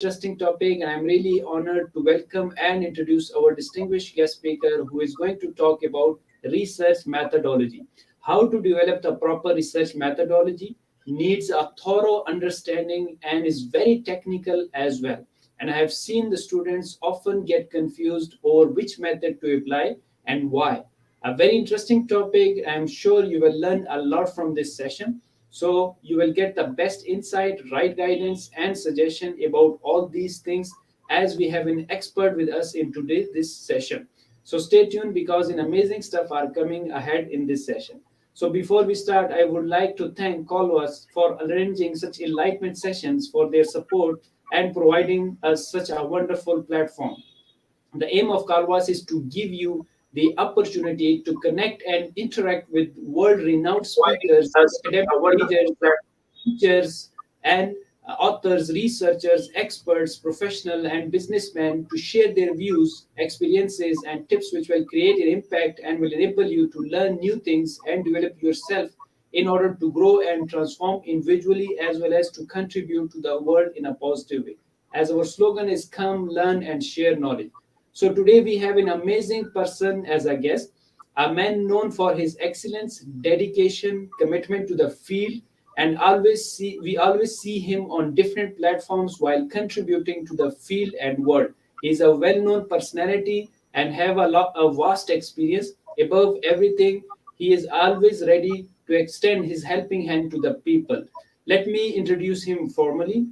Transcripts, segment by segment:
interesting topic, and I'm really honored to welcome and introduce our distinguished guest speaker who is going to talk about research methodology. How to develop the proper research methodology needs a thorough understanding and is very technical as well. And I have seen the students often get confused over which method to apply and why. A very interesting topic. I'm sure you will learn a lot from this session. So you will get the best insight, right guidance, and suggestion about all these things as we have an expert with us in today this session. So stay tuned because an amazing stuff are coming ahead in this session. So before we start, I would like to thank Colvas for arranging such enlightenment sessions for their support and providing us such a wonderful platform. The aim of Calvas is to give you the opportunity to connect and interact with world-renowned speakers, academic leaders, teachers, and authors, researchers, experts, professionals, and businessmen to share their views, experiences, and tips which will create an impact and will enable you to learn new things and develop yourself in order to grow and transform individually as well as to contribute to the world in a positive way. As our slogan is come, learn, and share knowledge. So today we have an amazing person as a guest, a man known for his excellence, dedication, commitment to the field, and we always see him on different platforms while contributing to the field and world. He is a well-known personality and have a vast experience. Above everything, he is always ready to extend his helping hand to the people. Let me introduce him formally.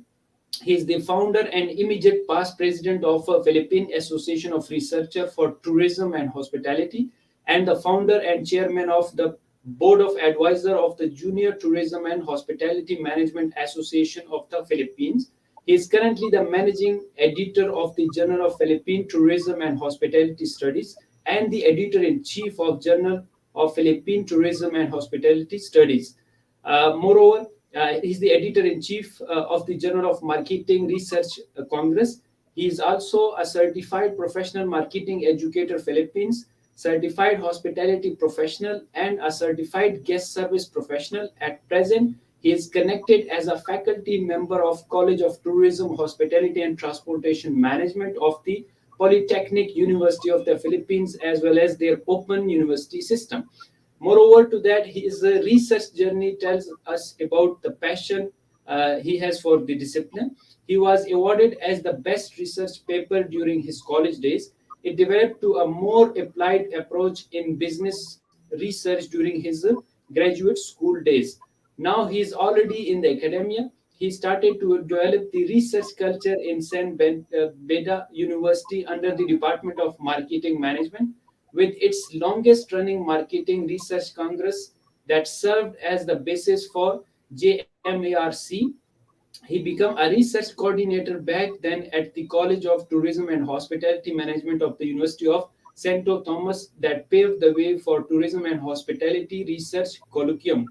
He is the founder and immediate past president of the Philippine Association of Researchers for Tourism and Hospitality, and the founder and chairman of the board of advisor of the Junior Tourism and Hospitality Management Association of the Philippines. He is currently the managing editor of the Journal of Philippine Tourism and Hospitality Studies and the editor-in-chief of Journal of Philippine Tourism and Hospitality Studies. Moreover, he's the editor-in-chief of the Journal of Marketing Research Congress. He is also a certified professional marketing educator Philippines, certified hospitality professional, and a certified guest service professional. At present, he is connected as a faculty member of College of Tourism, Hospitality, and Transportation Management of the Polytechnic University of the Philippines, as well as their open university system. Moreover to that, his research journey tells us about the passion he has for the discipline. He was awarded as the best research paper during his college days. It developed to a more applied approach in business research during his graduate school days. Now he is already in the academia. He started to develop the research culture in San Beda University under the Department of Marketing Management, with its longest running marketing research congress that served as the basis for JMARC. He became a research coordinator back then at the College of Tourism and Hospitality Management of the University of Santo Thomas that paved the way for Tourism and Hospitality Research Colloquium,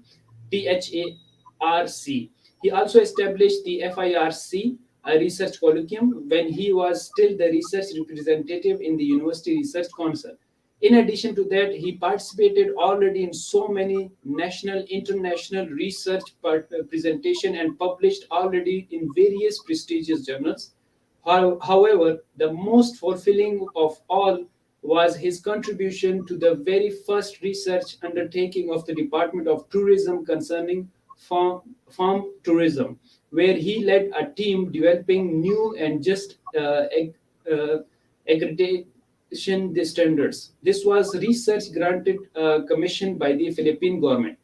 THARC. He also established the FIRC, a research colloquium, when he was still the research representative in the University Research Council. In addition to that, he participated already in so many national, international research presentation and published already in various prestigious journals. However, the most fulfilling of all was his contribution to the very first research undertaking of the Department of Tourism concerning farm tourism, where he led a team developing new and just accreditation the standards. This was research granted commissioned by the Philippine government.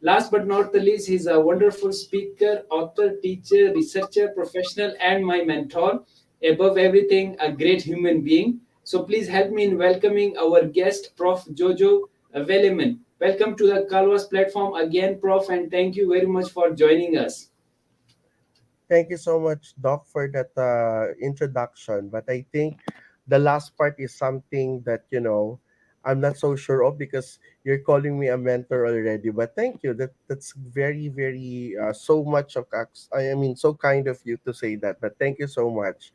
Last but not the least, he's a wonderful speaker, author, teacher, researcher, professional, and my mentor. Above everything, a great human being. So please help me in welcoming our guest, Prof. JOJO VILLAMIN. Welcome to the Calvas platform again, Prof, and thank you very much for joining us. Thank you so much, Doc, for that introduction. But I think the last part is something that, I'm not so sure of because you're calling me a mentor already. But thank you. That's very, very so much of I mean, so kind of you to say that. But thank you so much.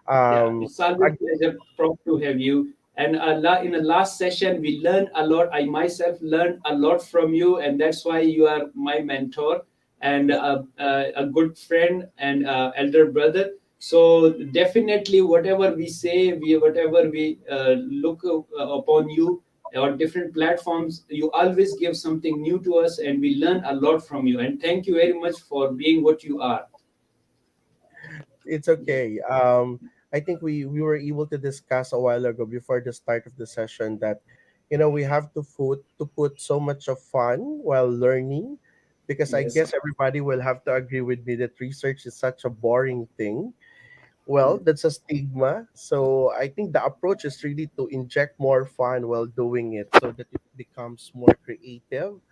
Yeah, Um, it's always a pleasure, Prof, to have you. And in the last session, we learned a lot. I myself learned a lot from you, and that's why you are my mentor and a good friend and elder brother. So definitely, whatever we say, whatever we look upon you or different platforms, you always give something new to us, and we learn a lot from you. And thank you very much for being what you are. It's okay. I think we were able to discuss a while ago before the start of the session that, we have to put so much of fun while learning, because I Yes. guess everybody will have to agree with me that research is such a boring thing. Well, that's a stigma. So I think the approach is really to inject more fun while doing it so that it becomes more creative,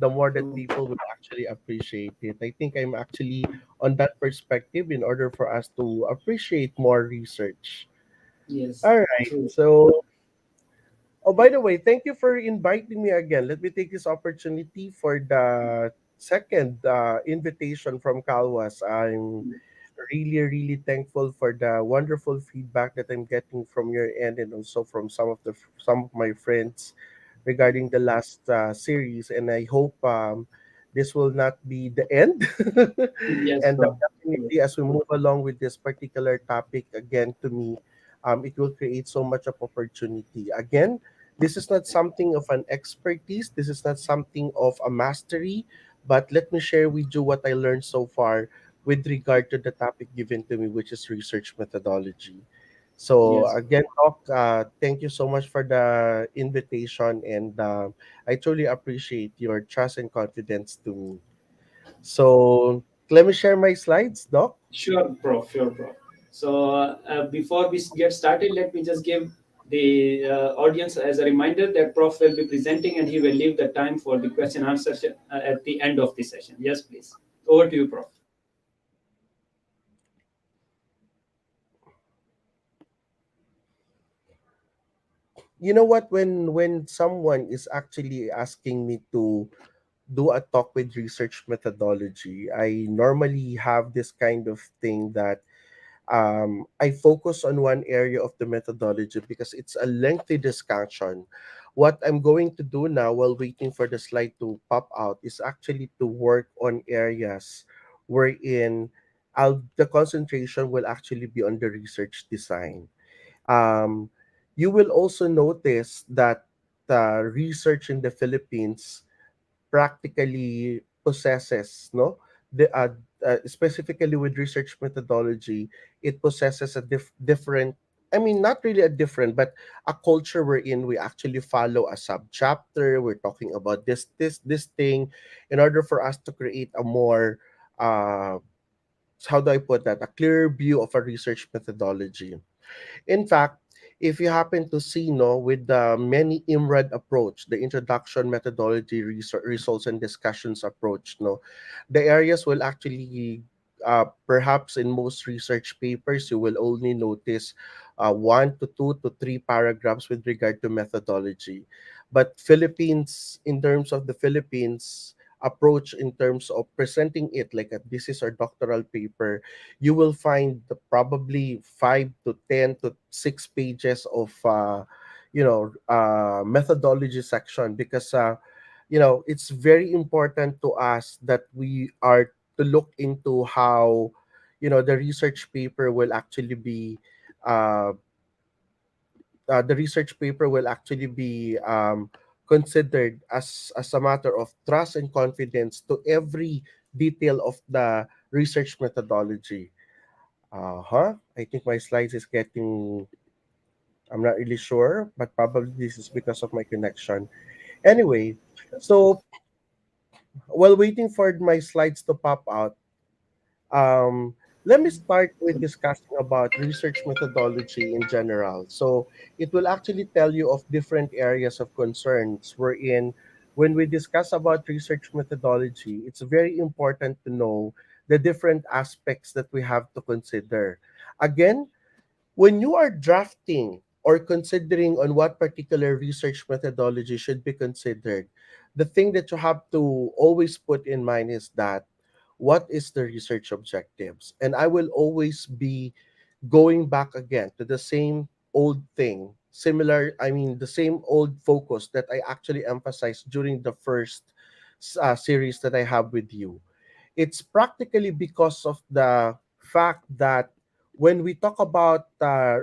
the more that True. people will actually appreciate it. I think I'm actually on that perspective in order for us to appreciate more research. Yes. All right. True. So, oh, by the way, thank you for inviting me again. Let me take this opportunity for the second invitation from Calwas. I'm really, really thankful for the wonderful feedback that I'm getting from your end and also from some of my friends regarding the last series. And I hope this will not be the end. Yes, And bro. True. definitely, as we move along with this particular topic, again, to me, it will create so much of opportunity. Again, this is not something of an expertise. This is not something of a mastery. But let me share with you what I learned so far with regard to the topic given to me, which is research methodology. So Yes. again, Doc, thank you so much for the invitation, and I truly appreciate your trust and confidence to me. So let me share my slides, Doc. Sure, Prof. Sure, Prof. So before we get started, let me just give the audience as a reminder that Prof will be presenting, and he will leave the time for the question answer at the end of the session. Yes, please. Over to you, Prof. You know what? When someone is actually asking me to do a talk with research methodology, I normally have this kind of thing that I focus on one area of the methodology because it's a lengthy discussion. What I'm going to do now while waiting for the slide to pop out is actually to work on areas wherein the concentration will actually be on the research design. Um, you will also notice that research in the Philippines practically possesses, no, the specifically with research methodology, it possesses a different, I mean, not really a different, but a culture wherein we actually follow a sub chapter. We're talking about this thing in order for us to create a more uh how do I put that, a clearer view of a research methodology. In fact, if you happen to see, no, with the many IMRAD approach, the introduction methodology results and discussions approach, no, the areas will actually perhaps in most research papers you will only notice 1 to 2 to 3 paragraphs with regard to methodology. But Philippines, in terms of the Philippines approach in terms of presenting it like a thesis or doctoral paper, you will find probably 5 to 10 to 6 pages of methodology section, because it's very important to us that we are to look into how the research paper will actually be uh, considered as a matter of trust and confidence to every detail of the research methodology. Uh-huh. I think my slides is getting, I'm not really sure, but probably this is because of my connection. Anyway, so while waiting for my slides to pop out, um, let me start with discussing about research methodology in general. So it will actually tell you of different areas of concerns wherein when we discuss about research methodology, it's very important to know the different aspects that we have to consider. Again, when you are drafting or considering on what particular research methodology should be considered, the thing that you have to always put in mind is that what is the research objectives? And I will always be going back again to the same old thing, the same old focus that I actually emphasized during the first series that I have with you. It's practically because of the fact that when we talk about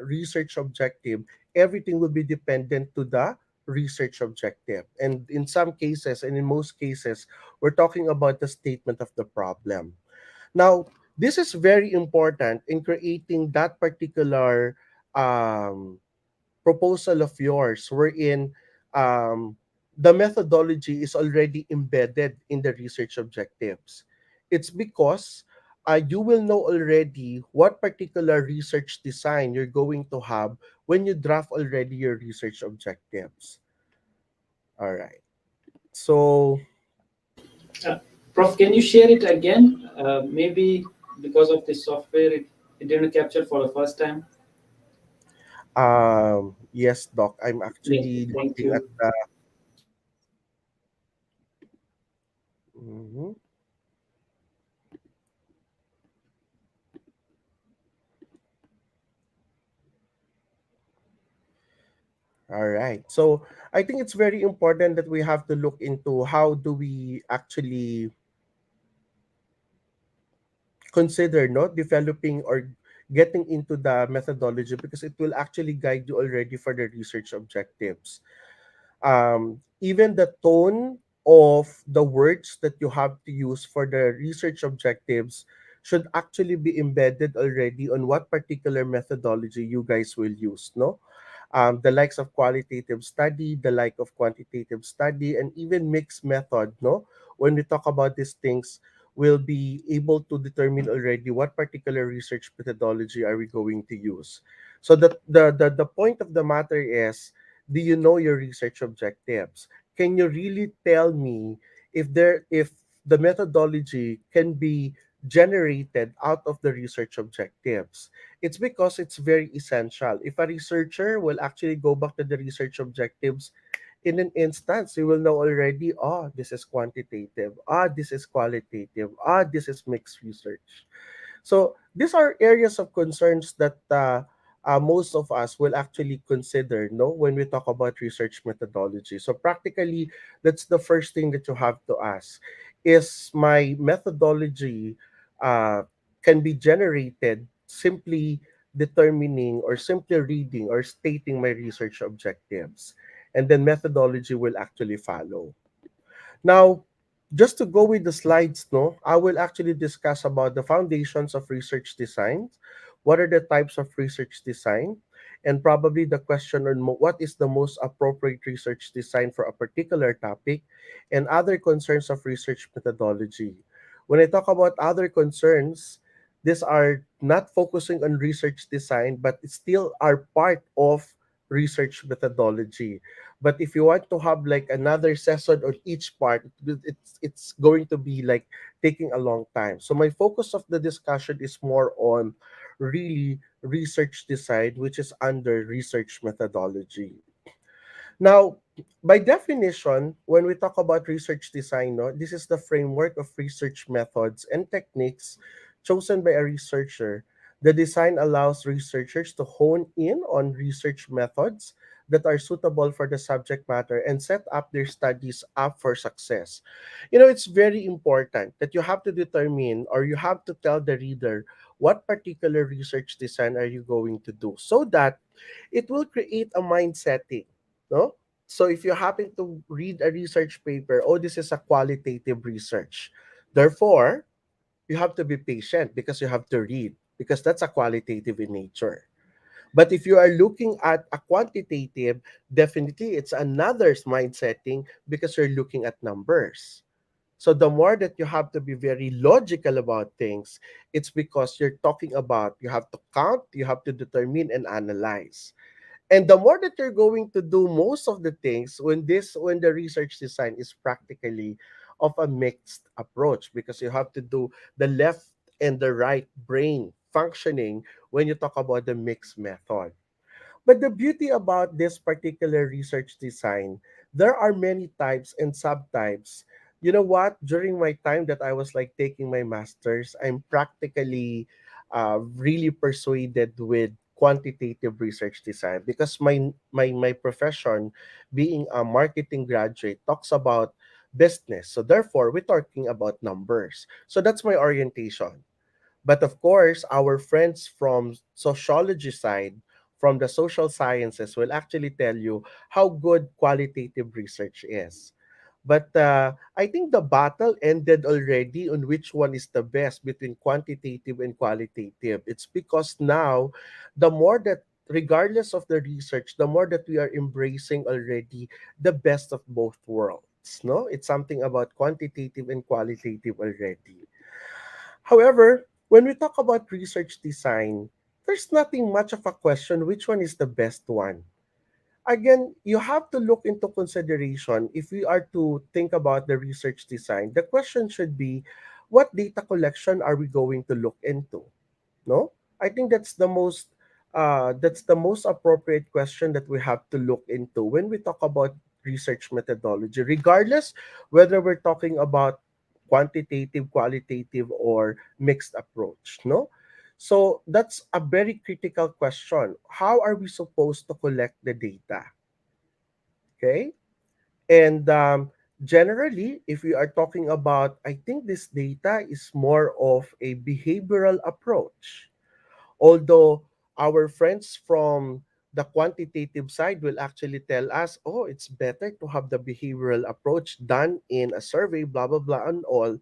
research objective, everything will be dependent to the research objective. And in some cases, and in most cases, we're talking about the statement of the problem. Now, this is very important in creating that particular um, proposal of yours, wherein um, the methodology is already embedded in the research objectives. It's because you will know already what particular research design you're going to have when you draft already your research objectives. All right. So, Uh, Prof, can you share it again? Maybe because of the software, it didn't capture for the first time. yes, Doc, I'm Yes, actually thank looking at you. the. Mhm. All right. So I think it's very important that we have to look into how do we actually consider developing or getting into the methodology, because it will actually guide you already for the research objectives. Even the tone of the words that you have to use for the research objectives should actually be embedded already on what particular methodology you guys will use, no? The likes of qualitative study, the like of quantitative study, and even mixed method, no? When we talk about these things, we'll be able to determine already what particular research methodology are we going to use. So the point of the matter is, do you know your research objectives? Can you really tell me if the methodology can be generated out of the research objectives? It's because it's very essential. If a researcher will actually go back to the research objectives in an instance, you will know already, oh, this is quantitative, this is qualitative, this is mixed research. So these are areas of concerns that most of us will actually consider, no, when we talk about research methodology. So practically, that's the first thing that you have to ask: is my methodology uh, can be generated simply determining or simply reading or stating my research objectives, and then methodology will actually follow. Now, just to go with the slides, no, I will actually discuss about the foundations of research design, what are the types of research design, and probably the question on what is the most appropriate research design for a particular topic, and other concerns of research methodology. When I talk about other concerns, these are not focusing on research design, but still are part of research methodology. But if you want to have like another session on each part, it's going to be like taking a long time. So my focus of the discussion is more on really research design, which is under research methodology. Now, by definition, when we talk about research design, no, this is the framework of research methods and techniques chosen by a researcher. The design allows researchers to hone in on research methods that are suitable for the subject matter and set up their studies up for success. It's very important that you have to determine, or you have to tell the reader, what particular research design are you going to do, so that it will create a mind setting, no? So if you happen to read a research paper, oh, this is a qualitative research. Therefore, you have to be patient because you have to read, because that's a qualitative in nature. But if you are looking at a quantitative, definitely it's another mind setting because you're looking at numbers. So the more that you have to be very logical about things, it's because you're talking about, you have to count, you have to determine and analyze. And the more that you're going to do most of the things when the research design is practically of a mixed approach, because you have to do the left and the right brain functioning when you talk about the mixed method. But the beauty about this particular research design, there are many types and subtypes. You know what? During my time that I was like taking my master's, I'm practically really persuaded with quantitative research design, because my profession, being a marketing graduate, talks about business. So therefore, we're talking about numbers. So that's my orientation. But of course, our friends from sociology side, from the social sciences, will actually tell you how good qualitative research is. But I think the battle ended already on which one is the best between quantitative and qualitative. It's because now, the more that, regardless of the research, the more that we are embracing already the best of both worlds. No, it's something about quantitative and qualitative already. However, when we talk about research design, there's nothing much of a question which one is the best one. Again, you have to look into consideration if we are to think about the research design. The question should be, what data collection are we going to look into? No, I think that's the most appropriate question that we have to look into when we talk about research methodology, regardless whether we're talking about quantitative, qualitative, or mixed approach. No, so that's a very critical question. How are we supposed to collect the data? Okay, and generally, if we are talking about, I think this data is more of a behavioral approach. Although our friends from the quantitative side will actually tell us, oh, it's better to have the behavioral approach done in a survey, blah, blah, blah, and all.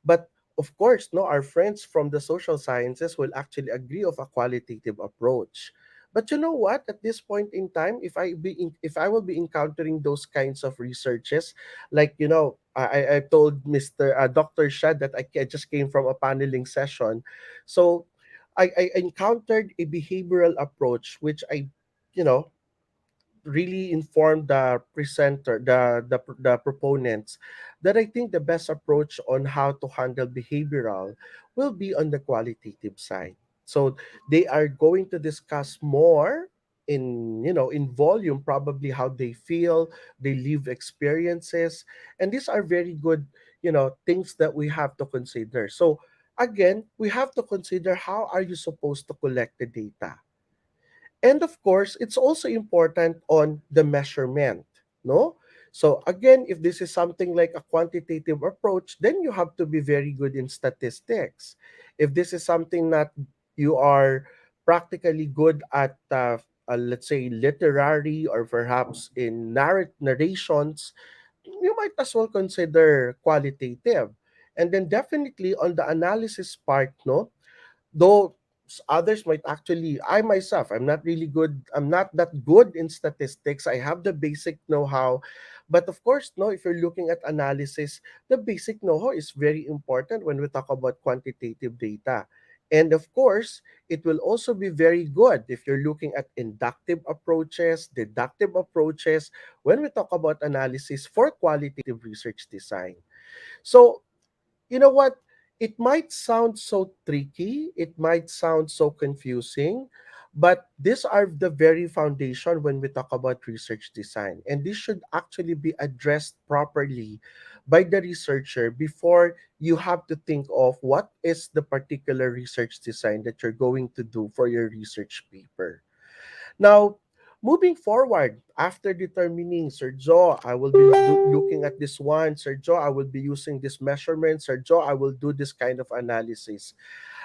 But of course, no, our friends from the social sciences will actually agree of a qualitative approach. But you know what? At this point in time, if I will be encountering those kinds of researches, like I told Mr. Dr. Shad that I just came from a paneling session, so I encountered a behavioral approach which I, you know, really informed the presenter, the proponents, that I think the best approach on how to handle behavioral will be on the qualitative side. So they are going to discuss more in, in volume, probably how they feel, they live experiences, and these are very good, things that we have to consider. So again, we have to consider, how are you supposed to collect the data? And of course, it's also important on the measurement, no? So again, if this is something like a quantitative approach, then you have to be very good in statistics. If this is something that you are practically good at, let's say, literary or perhaps in narrations, you might as well consider qualitative. And then definitely on the analysis part, no, though others might actually, I myself, I'm not that good in statistics. I have the basic know-how, but of course, no, if you're looking at analysis, the basic know-how is very important when we talk about quantitative data. And of course, it will also be very good if you're looking at inductive approaches, deductive approaches, when we talk about analysis for qualitative research design. So you know what? It might sound so tricky, it might sound so confusing, but these are the very foundation when we talk about research design. And this should actually be addressed properly by the researcher before you have to think of what is the particular research design that you're going to do for your research paper. Now, moving forward, after determining, Sir Joe, I will be looking at this one. Sir Joe, I will be using this measurement. Sir Joe, I will do this kind of analysis.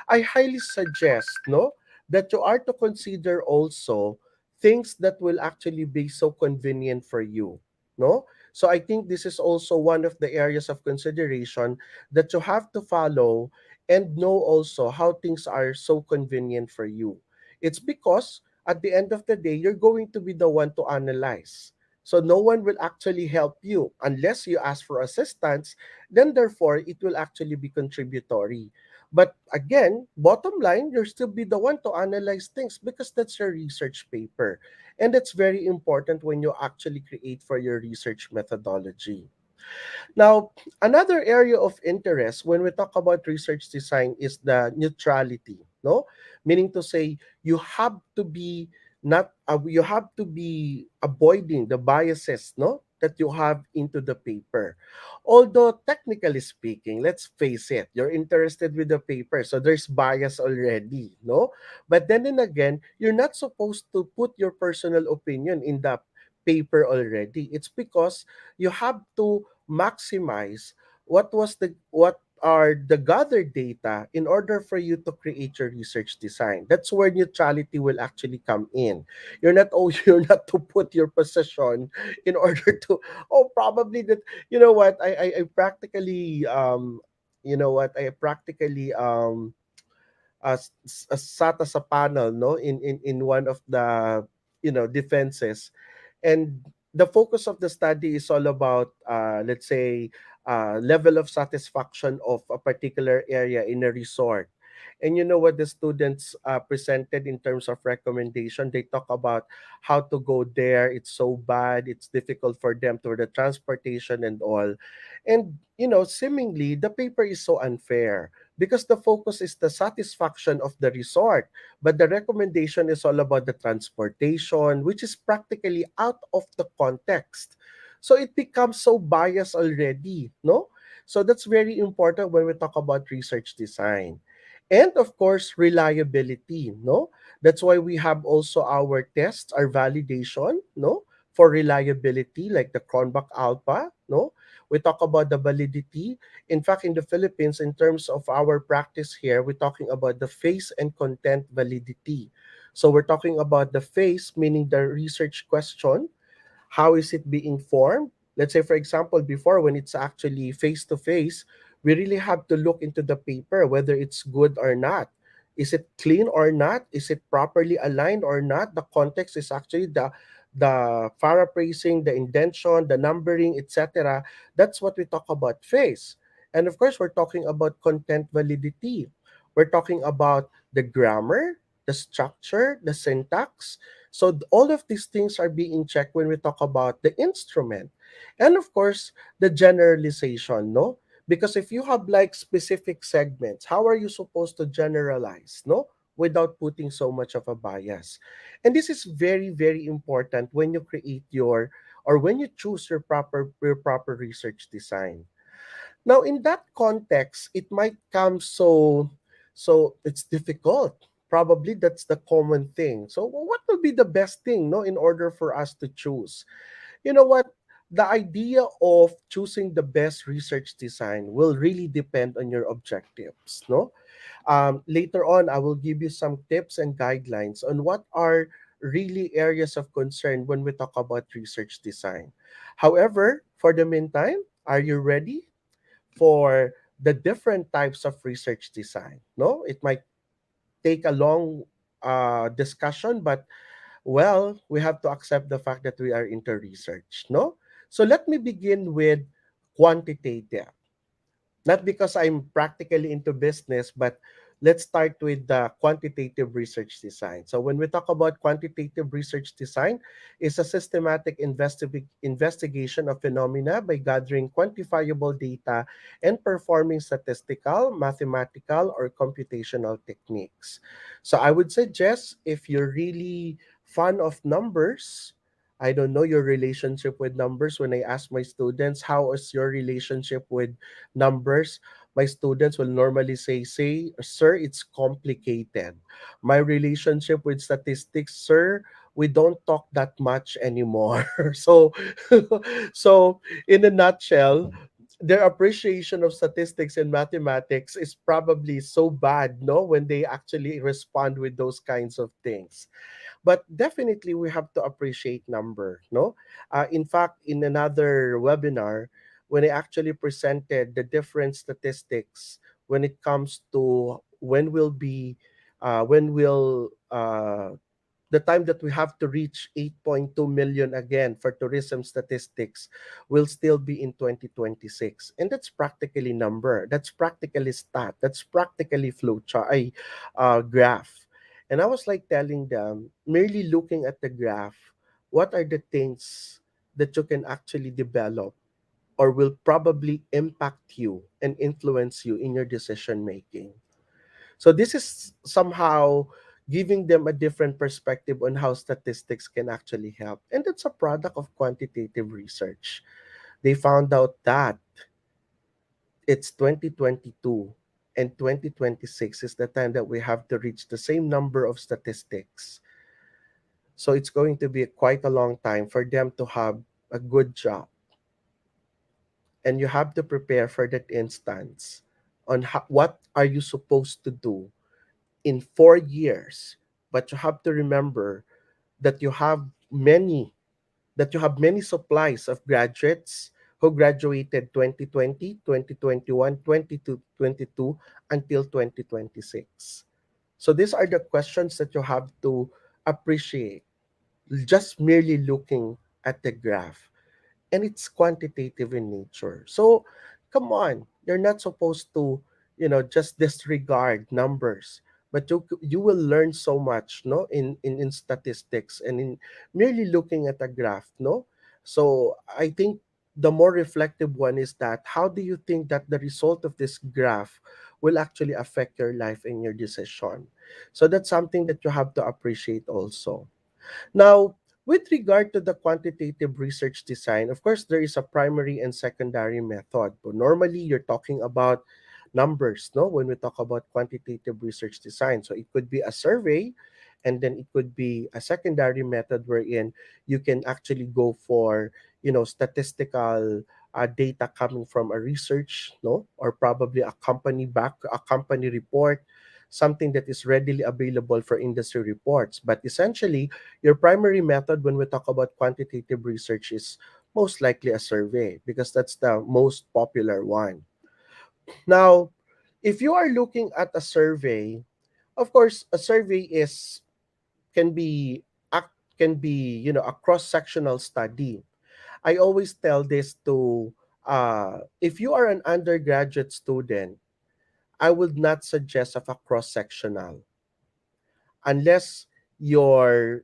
I highly suggest, no, that you are to consider also things that will actually be so convenient for you, no? So I think this is also one of the areas of consideration that you have to follow and know also how things are so convenient for you. It's because at the end of the day, you're going to be the one to analyze. So no one will actually help you unless you ask for assistance, then therefore it will actually be contributory. But again, bottom line, you'll still be the one to analyze things because that's your research paper. And that's very important when you actually create for your research methodology. Now, another area of interest when we talk about research design is the neutrality, no? Meaning to say you have to be not you have to be avoiding the biases, no, that you have into the paper. Although technically speaking, let's face it, you're interested with the paper, so there's bias already, no? But then again, you're not supposed to put your personal opinion in the paper already. It's because you have to maximize what are the gathered data in order for you to create your research design. That's where neutrality will actually come in. You're not oh you're not to put your position in order to probably that I practically I practically sat as a panel no in one of the defenses, and the focus of the study is all about let's say level of satisfaction of a particular area in a resort. And you know what the students presented in terms of recommendation? They talk about how to go there. It's so bad. It's difficult for them to the transportation and all. And seemingly the paper is so unfair because the focus is the satisfaction of the resort, but the recommendation is all about the transportation, which is practically out of the context. So it becomes so biased already, no? So that's very important when we talk about research design. And of course, reliability, no? That's why we have also our tests, our validation, no? For reliability, like the Cronbach Alpha, no? We talk about the validity. In fact, in the Philippines, in terms of our practice here, we're talking about the phase and content validity. So we're talking about the phase, meaning the research question. How is it being formed? Let's say, for example, before when it's actually face to face, we really have to look into the paper whether it's good or not. Is it clean or not? Is it properly aligned or not? The context is actually the paraphrasing, the indentation, the numbering, etc. That's what we talk about face. And of course, we're talking about content validity. We're talking about the grammar, the structure, the syntax. So all of these things are being checked when we talk about the instrument. And of course, the generalization, no? Because if you have like specific segments, how are you supposed to generalize, no? Without putting so much of a bias. And this is very, very important when you create your or when you choose your proper research design. Now, in that context, it might come so it's difficult. Probably that's the common thing. So, what will be the best thing, no, in order for us to choose? You know what? The idea of choosing the best research design will really depend on your objectives, no? Later on, I will give you some tips and guidelines on what are really areas of concern when we talk about research design. However, for the meantime, are you ready for the different types of research design? No, it might take a long discussion, but well, we have to accept the fact that we are into research. No, so let me begin with quantitative. Not because I'm practically into business, but let's start with the quantitative research design. So when we talk about quantitative research design, it's a systematic investigation of phenomena by gathering quantifiable data and performing statistical, mathematical, or computational techniques. So I would suggest if you're really fond of numbers, I don't know your relationship with numbers. When I ask my students, how is your relationship with numbers, my students will normally say, sir, it's complicated. My relationship with statistics, sir, we don't talk that much anymore. So, so in a nutshell, their appreciation of statistics and mathematics is probably so bad, no, when they actually respond with those kinds of things. But definitely we have to appreciate number, no? In fact, in another webinar, when I actually presented the different statistics when it comes to when will the time that we have to reach 8.2 million again for tourism statistics will still be in 2026. And that's practically number. That's practically stat. That's practically flow chart, graph. And I was like telling them, merely looking at the graph, what are the things that you can actually develop or will probably impact you and influence you in your decision making? So this is somehow giving them a different perspective on how statistics can actually help. And that's a product of quantitative research. They found out that it's 2022 and 2026 is the time that we have to reach the same number of statistics. So it's going to be quite a long time for them to have a good job. And you have to prepare for that instance. on what are you supposed to do in 4 years. But you have to remember that many you have many supplies of graduates who graduated 2020, 2021, 2022 until 2026. So these are the questions that you have to appreciate just merely looking at the graph, and it's quantitative in nature. So, come on, you're not supposed to, just disregard numbers, but you will learn so much, no, in statistics and in merely looking at a graph, no. So, I think the more reflective one is that how do you think that the result of this graph will actually affect your life and your decision? So that's something that you have to appreciate also. Now, with regard to the quantitative research design, of course, there is a primary and secondary method. But normally, you're talking about numbers, no? When we talk about quantitative research design, so it could be a survey, and then it could be a secondary method wherein you can actually go for, statistical data coming from a research, no, or probably a company report, something that is readily available for industry reports. But essentially, your primary method when we talk about quantitative research is most likely a survey because that's the most popular one. Now, if you are looking at a survey, of course, a survey is can be can be a cross-sectional study. I always tell this to if you are an undergraduate student, I would not suggest of a cross-sectional unless your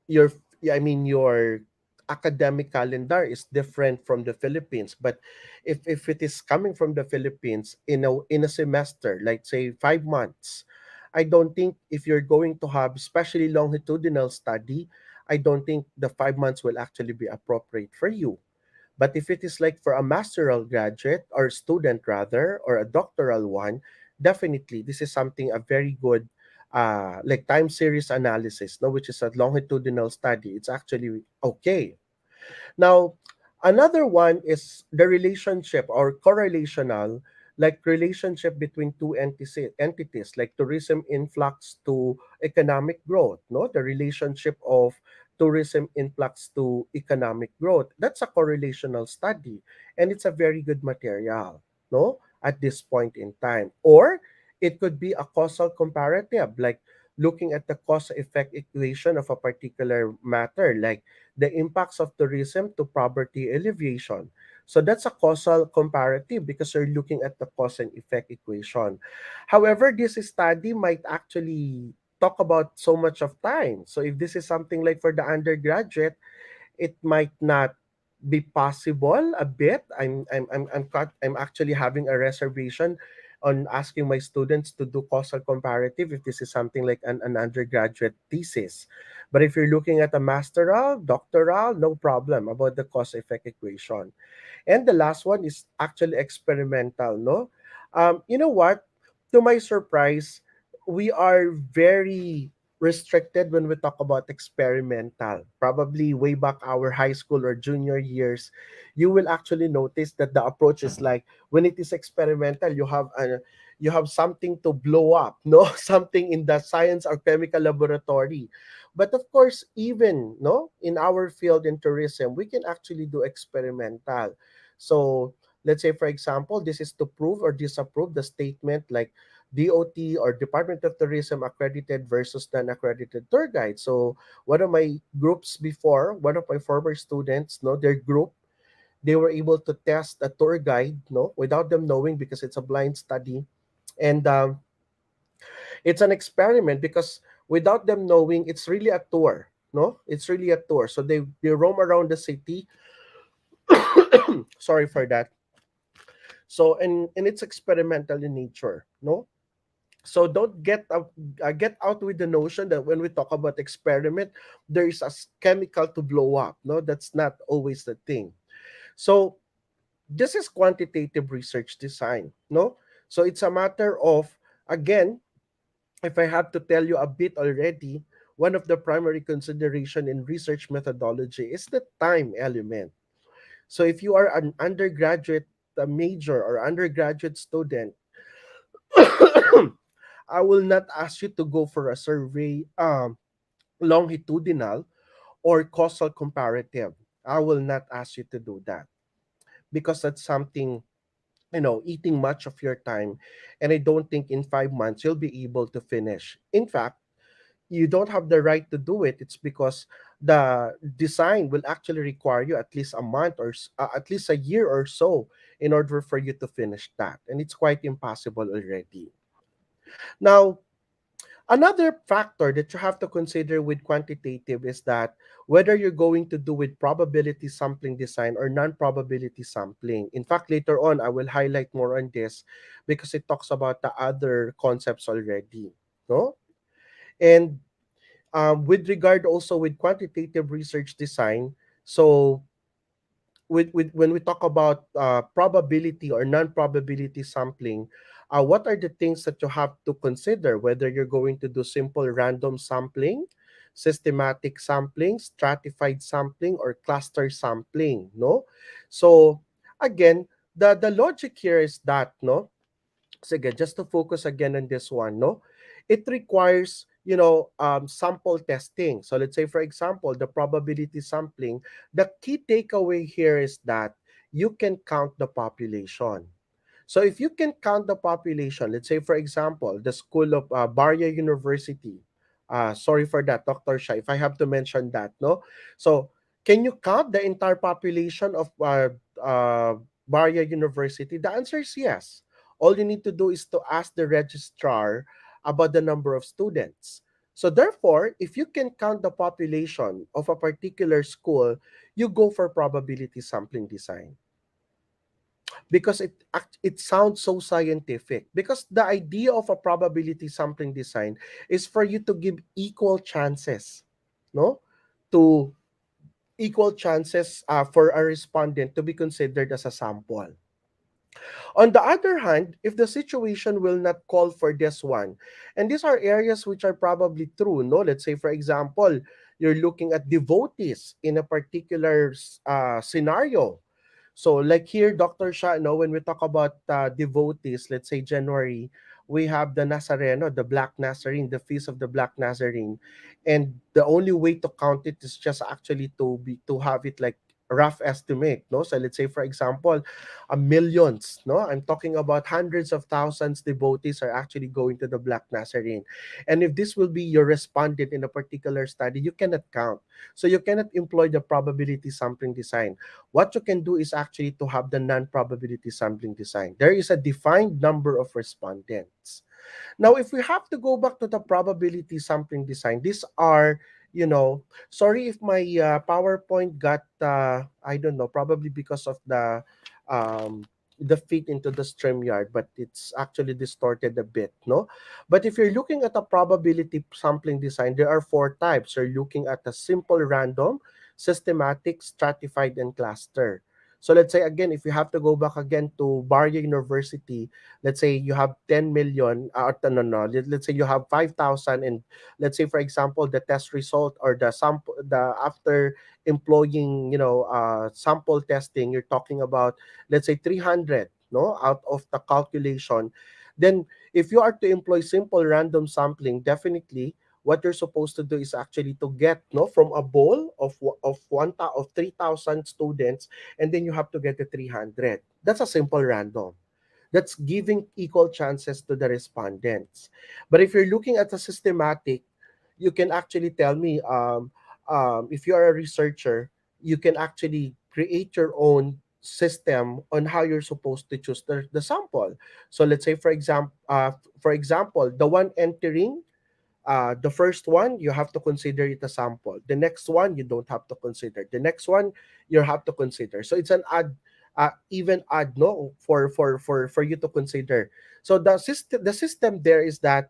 your your academic calendar is different from the Philippines. But if it is coming from the Philippines in a semester, like say 5 months, I don't think if you're going to have especially longitudinal study, I don't think the 5 months will actually be appropriate for you. But if it is like for a masteral graduate or student rather, or a doctoral one, definitely this is something a very good like time series analysis, no, which is a longitudinal study. It's actually okay. Now, another one is the relationship or correlational, like relationship between two entities, like tourism influx to economic growth, no? The relationship of tourism influx to economic growth. That's a correlational study, and it's a very good material, no? At this point in time. Or it could be a causal comparative, like looking at the cause effect equation of a particular matter, like the impacts of tourism to poverty alleviation. So that's a causal comparative because you're looking at the cause and effect equation. However, this study might actually talk about so much of time. So if this is something like for the undergraduate, it might not be possible a bit. I'm actually having a reservation on asking my students to do causal comparative if this is something like an undergraduate thesis. But if you're looking at a masteral, doctoral, no problem about the cause effect equation. And the last one is actually experimental, no? You know what? To my surprise, we are very restricted when we talk about experimental. Probably way back our high school or junior years, you will actually notice that the approach is like when it is experimental, you have something to blow up, no, something in the science or chemical laboratory. But of course, even no, in our field in tourism, we can actually do experimental. So let's say, for example, this is to prove or disapprove the statement like DOT or Department of Tourism accredited versus non-accredited tour guide. So one of my groups before, one of my former students, no, their group, they were able to test a tour guide, no, without them knowing because it's a blind study, and it's an experiment because without them knowing, it's really a tour, no, it's really a tour. So they roam around the city. Sorry for that. So and it's experimental in nature, no. So don't get out with the notion that when we talk about experiment, there is a chemical to blow up. No, that's not always the thing. So this is quantitative research design. No, so it's a matter of, again, if I have to tell you a bit already, one of the primary consideration in research methodology is the time element. So if you are an undergraduate a major or undergraduate student, I will not ask you to go for a survey, longitudinal or causal comparative. I will not ask you to do that because that's something, eating much of your time. And I don't think in 5 months you'll be able to finish. In fact, you don't have the right to do it. It's because the design will actually require you at least a month or at least a year or so in order for you to finish that. And it's quite impossible already. Now, another factor that you have to consider with quantitative is that whether you're going to do with probability sampling design or non-probability sampling. In fact, later on, I will highlight more on this because it talks about the other concepts already. No? And with regard also with quantitative research design, so with when we talk about probability or non-probability sampling, what are the things that you have to consider? Whether you're going to do simple random sampling, systematic sampling, stratified sampling, or cluster sampling, no? So again, the logic here is that, no, sige, just to focus again on this one, no, it requires, sample testing. So let's say, for example, the probability sampling, the key takeaway here is that you can count the population. So if you can count the population, let's say, for example, the school of Barya University, sorry for that, Dr. Shah, if I have to mention that, no? So can you count the entire population of Barya University? The answer is yes. All you need to do is to ask the registrar about the number of students. So therefore, if you can count the population of a particular school, you go for probability sampling design because it sounds so scientific, because the idea of a probability sampling design is for you to give equal chances, no, to equal chances for a respondent to be considered as a sample. On the other hand, if the situation will not call for this one, and these are areas which are probably true, no, let's say for example, you're looking at devotees in a particular scenario. So, like here, Dr. Shah, no, when we talk about devotees, let's say January, we have the Nazareno, the Black Nazarene, the Feast of the Black Nazarene, and the only way to count it is just actually to have it like rough estimate, no. So let's say, for example, millions, no. I'm talking about hundreds of thousands devotees are actually going to the Black Nazarene, and if this will be your respondent in a particular study, you cannot count. So you cannot employ the probability sampling design. What you can do is actually to have the non-probability sampling design. There is a defined number of respondents. Now, if we have to go back to the probability sampling design, these are, sorry if my PowerPoint got, I don't know, probably because of um, the feed into the StreamYard, but it's actually distorted a bit, no? But if you're looking at a probability sampling design, there are four types. You're looking at a simple random, systematic, stratified, and cluster. So let's say again, if you have to go back again to Barya University, let's say you have 10 million, no, no, let's say you have 5,000, and let's say, for example, the test result or the sample, the after employing, sample testing, you're talking about, let's say 300, no, out of the calculation. Then if you are to employ simple random sampling, definitely what you're supposed to do is actually to get, no, from a bowl of 3,000 students, and then you have to get the 300. That's a simple random. That's giving equal chances to the respondents. But if you're looking at a systematic, you can actually tell me, if you are a researcher, you can actually create your own system on how you're supposed to choose the sample. So let's say, for example, the one entering, the first one, you have to consider it a sample. The next one, you don't have to consider. The next one, you have to consider. So it's an even odd, no, for you to consider. So the system there is that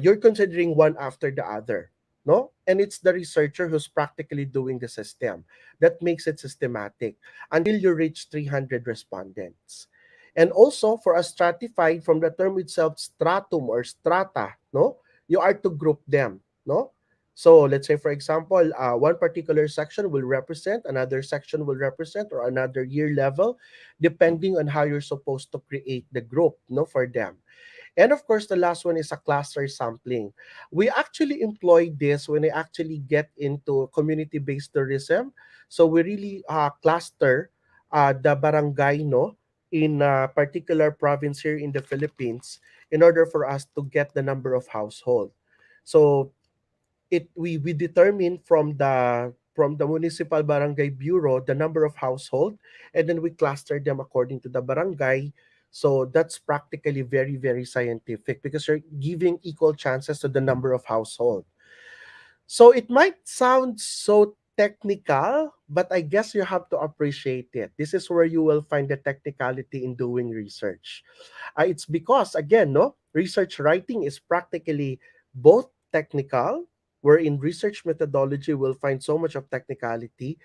you're considering one after the other, no, and it's the researcher who's practically doing the system that makes it systematic until you reach 300 respondents. And also for a stratified, from the term itself, stratum or strata, no, you are to group them, no. So let's say, for example, one particular section will represent, another section will represent, or another year level, depending on how you're supposed to create the group, no, for them. And of course, the last one is a cluster sampling. We actually employ this when we actually get into community-based tourism. So we really cluster the barangay, no, in a particular province here in the Philippines in order for us to get the number of household. So we determine from the municipal barangay bureau the number of household, and then we cluster them according to the barangay. So that's practically very, very scientific because you're giving equal chances to the number of household. So it might sound so technical, but I guess you have to appreciate it. This is where you will find the technicality in doing research. It's because, again, no, research writing is practically both technical, where in research methodology we'll find so much of technicality,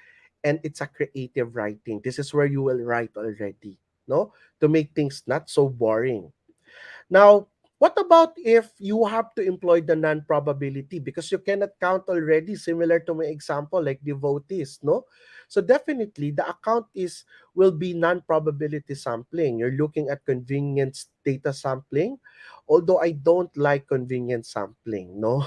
and it's a creative writing. This is where you will write already, no, to make things not so boring. Now, what about if you have to employ the non-probability because you cannot count already, similar to my example, like devotees, no? So definitely the account is will be non-probability sampling. You're looking at convenience data sampling, although I don't like convenience sampling, no?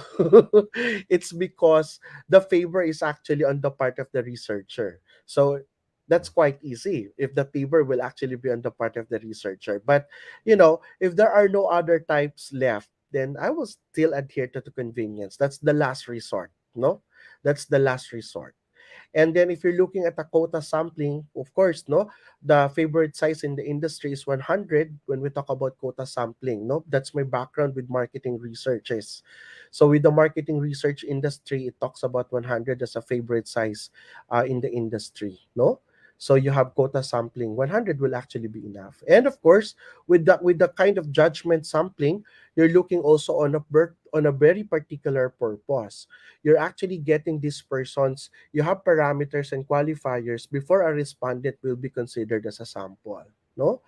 It's because the favor is actually on the part of the researcher. So that's quite easy if the favor will actually be on the part of the researcher. But if there are no other types left, then I will still adhere to the convenience. That's the last resort, no? That's the last resort. And then if you're looking at the quota sampling, of course, no, the favorite size in the industry is 100 when we talk about quota sampling, no? That's my background with marketing researches. So with the marketing research industry, it talks about 100 as a favorite size in the industry, no? So you have quota sampling, 100 will actually be enough. And of course, with the kind of judgment sampling, you're looking also on a very particular purpose. You're actually getting these persons, you have parameters and qualifiers before a respondent will be considered as a sample, no?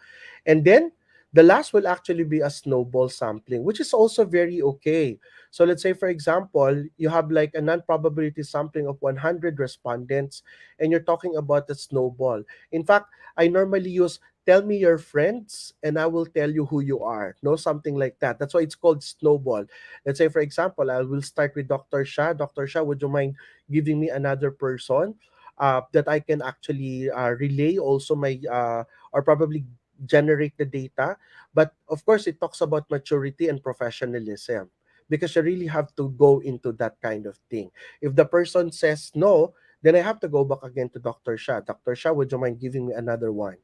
And then the last will actually be a snowball sampling, which is also very okay. So let's say, for example, you have like a non-probability sampling of 100 respondents, and you're talking about the snowball. In fact, I normally use tell me your friends and I will tell you who you are. No, something like that. That's why it's called snowball. Let's say, for example, I will start with Dr. Shah. Dr. Shah, would you mind giving me another person that I can actually relay also or probably generate the data? But of course, it talks about maturity and professionalism because you really have to go into that kind of thing. If the person says no, then I have to go back again to Dr. Shah. Dr. Shah, would you mind giving me another one?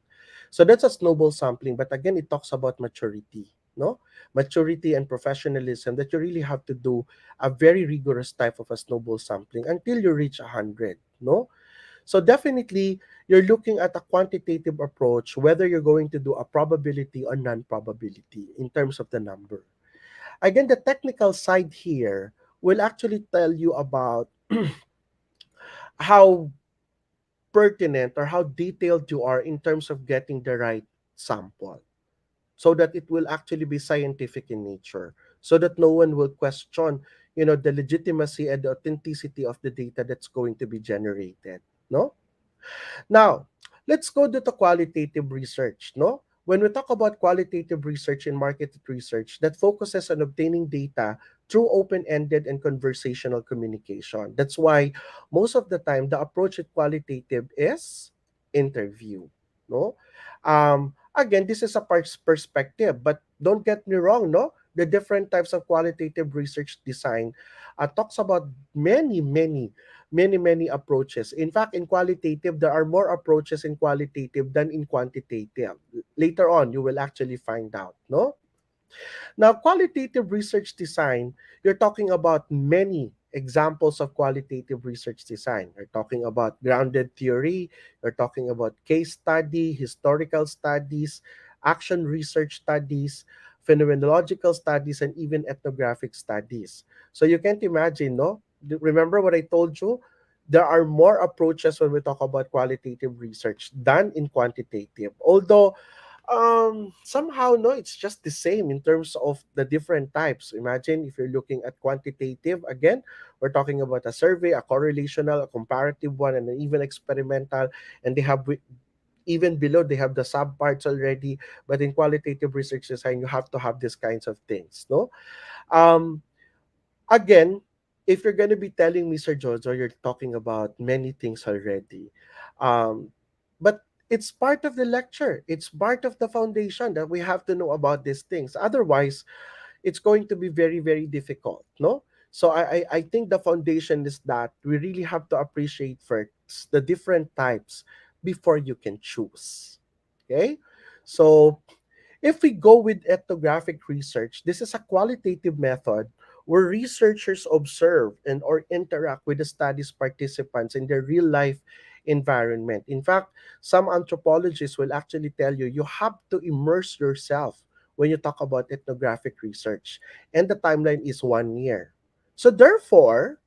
So that's a snowball sampling, but again, it talks about maturity, no? Maturity and professionalism that you really have to do a very rigorous type of a snowball sampling until you reach 100, no? So definitely, you're looking at a quantitative approach, whether you're going to do a probability or non-probability in terms of the number. Again, the technical side here will actually tell you about how pertinent or how detailed you are in terms of getting the right sample so that it will actually be scientific in nature, so that no one will question the legitimacy and the authenticity of the data that's going to be generated, no? Now, let's go to the qualitative research, no? When we talk about qualitative research and market research, that focuses on obtaining data through open-ended and conversational communication. That's why most of the time the approach at qualitative is interview, no? Again, this is a perspective, but don't get me wrong, no? The different types of qualitative research design talks about many approaches. In fact, in qualitative, there are more approaches in qualitative than in quantitative. Later on, you will actually find out, no? Now, qualitative research design, you're talking about many examples of qualitative research design. You're talking about grounded theory, you're talking about case study, historical studies, action research studies, phenomenological studies, and even ethnographic studies. So you can't imagine, no? Remember what I told you? There are more approaches when we talk about qualitative research than in quantitative. Although Somehow, no, it's just the same in terms of the different types. Imagine if you're looking at quantitative, again, we're talking about a survey, a correlational, a comparative one, and an even experimental, and they have even below they have the subparts already. But in qualitative research design, you have to have these kinds of things, no? um Again, if you're going to be telling me, Sir Jojo, you're talking about many things already. Um, but it's part of the lecture. It's part of the foundation that we have to know about these things. Otherwise, it's going to be very, very difficult, no? So I think the foundation is that we really have to appreciate first the different types before you can choose. Okay? So if we go with ethnographic research, this is a qualitative method where researchers observe and or interact with the study's participants in their real life environment. In fact, some anthropologists will actually tell you you have to immerse yourself when you talk about ethnographic research, and the timeline is 1 year. So therefore,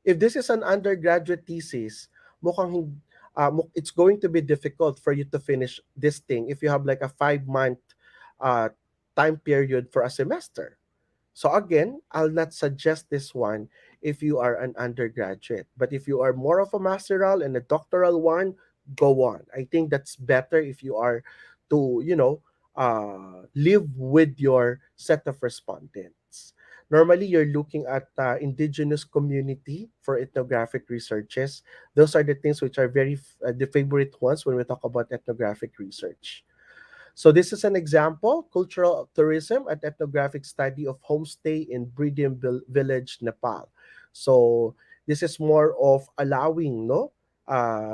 if this is an undergraduate thesis, it's going to be difficult for you to finish this thing if you have like a 5 month uh, time period for a semester. So again, I'll not suggest this one if you are an undergraduate. But if you are more of a masteral and a doctoral one, go on. I think that's better if you are to, live with your set of respondents. Normally, you're looking at indigenous community for ethnographic researches. Those are the things which are the favorite ones when we talk about ethnographic research. So this is an example, cultural tourism and ethnographic study of homestay in village, Nepal. So this is more of allowing, no,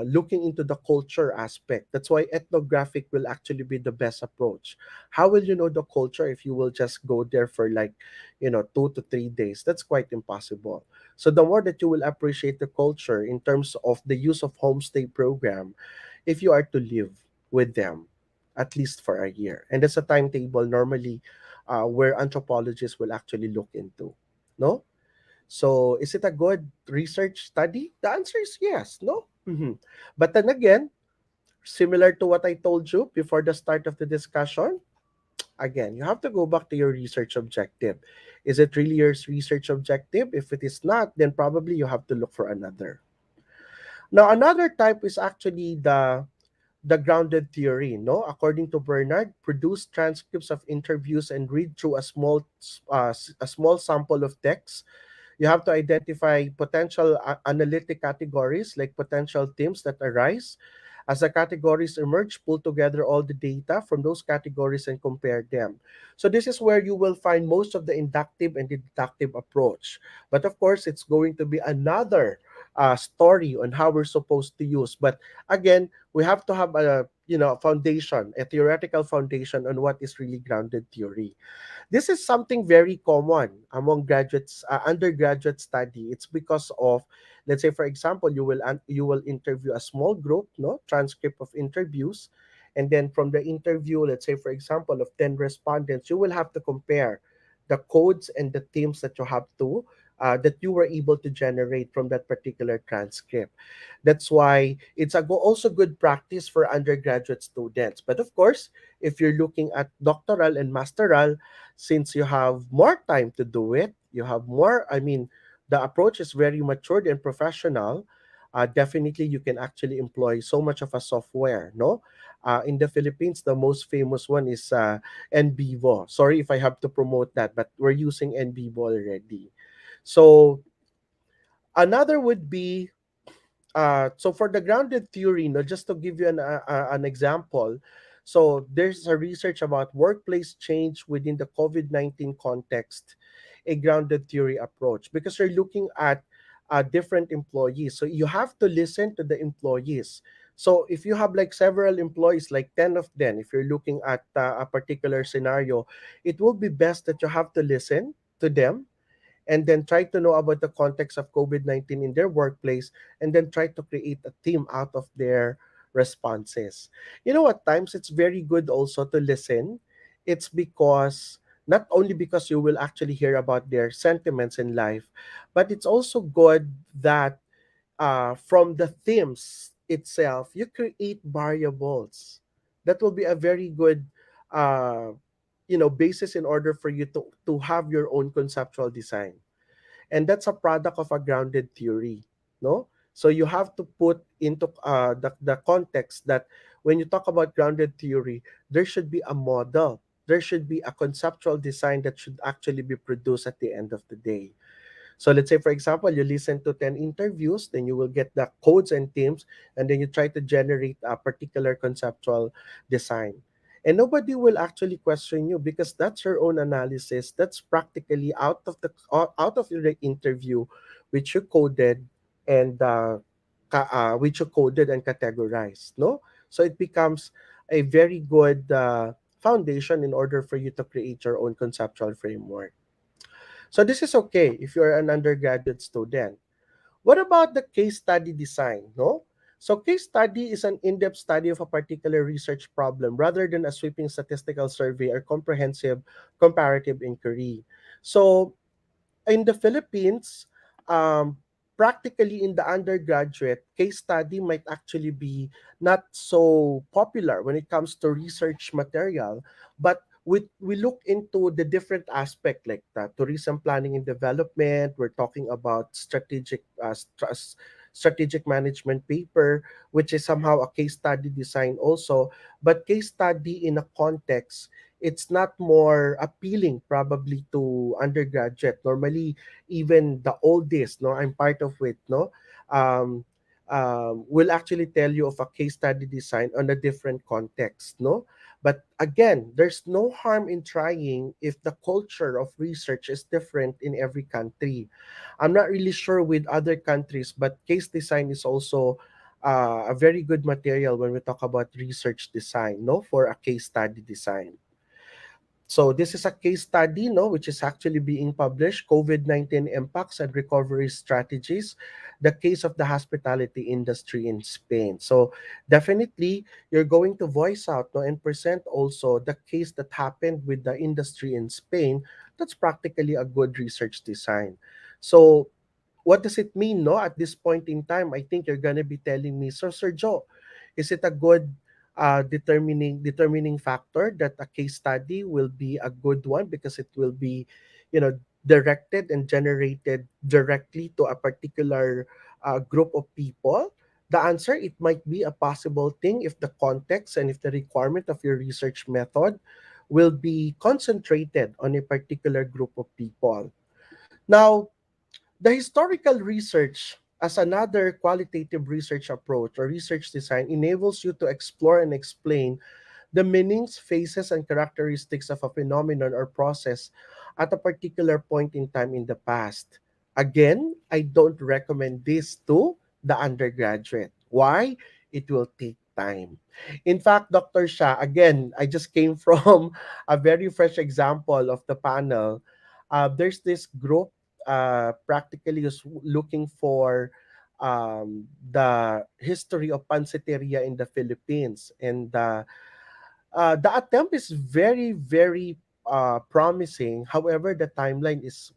looking into the culture aspect. That's why ethnographic will actually be the best approach. How will you know the culture if you will just go there for like, 2 to 3 days? That's quite impossible. So the more that you will appreciate the culture in terms of the use of homestay program, if you are to live with them at least for a year. And that's a timetable normally where anthropologists will actually look into. No? So is it a good research study? The answer is yes. No? But then again, similar to what I told you before the start of the discussion, again, you have to go back to your research objective. Is it really your research objective? If it is not, then probably you have to look for another. Now, another type is actually the grounded theory, no? According to Bernard, produce transcripts of interviews and read through a small sample of text. You have to identify potential analytic categories like potential themes that arise. As the categories emerge, pull together all the data from those categories and compare them. So this is where you will find most of the inductive and the deductive approach. But of course, it's going to be another story on how we're supposed to use. But again, we have to have a foundation, a theoretical foundation on what is really grounded theory. This is something very common among graduates, undergraduate study. It's because of, let's say, for example, you will interview a small group, no, transcript of interviews, and then from the interview, let's say, for example, of 10 respondents, you will have to compare the codes and the themes that you have to. That you were able to generate from that particular transcript. That's why it's also good practice for undergraduate students. But of course, if you're looking at doctoral and masteral, since you have more time to do it, you have more, I mean, the approach is very matured and professional. Definitely, you can actually employ so much of a software, no? In the Philippines, the most famous one is NBivo. Sorry if I have to promote that, but we're using NBivo already. So another would be so for the grounded theory, no, just to give you an example, so there's a research about workplace change within the COVID-19 context, a grounded theory approach, because you're looking at different employees. So you have to listen to the employees. So if you have like several employees, like 10 of them, if you're looking at a particular scenario, it will be best that you have to listen to them and then try to know about the context of COVID-19 in their workplace, and then try to create a team out of their responses. You know, at times it's very good also to listen. It's because not only because you will actually hear about their sentiments in life, but it's also good that from the themes itself, you create variables. That will be a very good uh, basis in order for you to have your own conceptual design, and that's a product of a grounded theory, no? So you have to put into the context that when you talk about grounded theory, there should be a model, there should be a conceptual design that should actually be produced at the end of the day. So let's say, for example, you listen to 10 interviews, then you will get the codes and themes, and then you try to generate a particular conceptual design. And nobody will actually question you because that's your own analysis. That's practically out of the interview, which you coded and which you coded and categorized. No, so it becomes a very good foundation in order for you to create your own conceptual framework. So this is okay if you're an undergraduate student. What about the case study design? No? So case study is an in-depth study of a particular research problem rather than a sweeping statistical survey or comprehensive comparative inquiry. So in the Philippines, um, practically in the undergraduate, case study might actually be not so popular when it comes to research material, but we look into the different aspect like that tourism planning and development. We're talking about strategic management paper, which is somehow a case study design also, but case study in a context, it's not more appealing probably to undergraduate. Normally, even the oldest, no, I'm part of it, no, um, will actually tell you of a case study design on a different context, no. But again, there's no harm in trying if the culture of research is different in every country. I'm not really sure with other countries, but case design is also a very good material when we talk about research design, no, for a case study design. So this is a case study, no, which is actually being published, COVID-19 impacts and recovery strategies, the case of the hospitality industry in Spain. So definitely you're going to voice out, no, and present also the case that happened with the industry in Spain. That's practically a good research design. So what does it mean, no, at this point in time? I think you're going to be telling me, so Sir Joe, is it a good determining factor that a case study will be a good one because it will be, you know, directed and generated directly to a particular group of people? The answer, it might be a possible thing if the context and if the requirement of your research method will be concentrated on a particular group of people. Now, the historical research as another qualitative research approach or research design enables you to explore and explain the meanings, phases, and characteristics of a phenomenon or process at a particular point in time in the past. Again, I don't recommend this to the undergraduate. Why? It will take time. In fact, Dr. Shah, again, I just came from a very fresh example of the panel. There's this group practically is looking for the history of pansiteria in the Philippines, and the attempt is very, very promising. However, the timeline is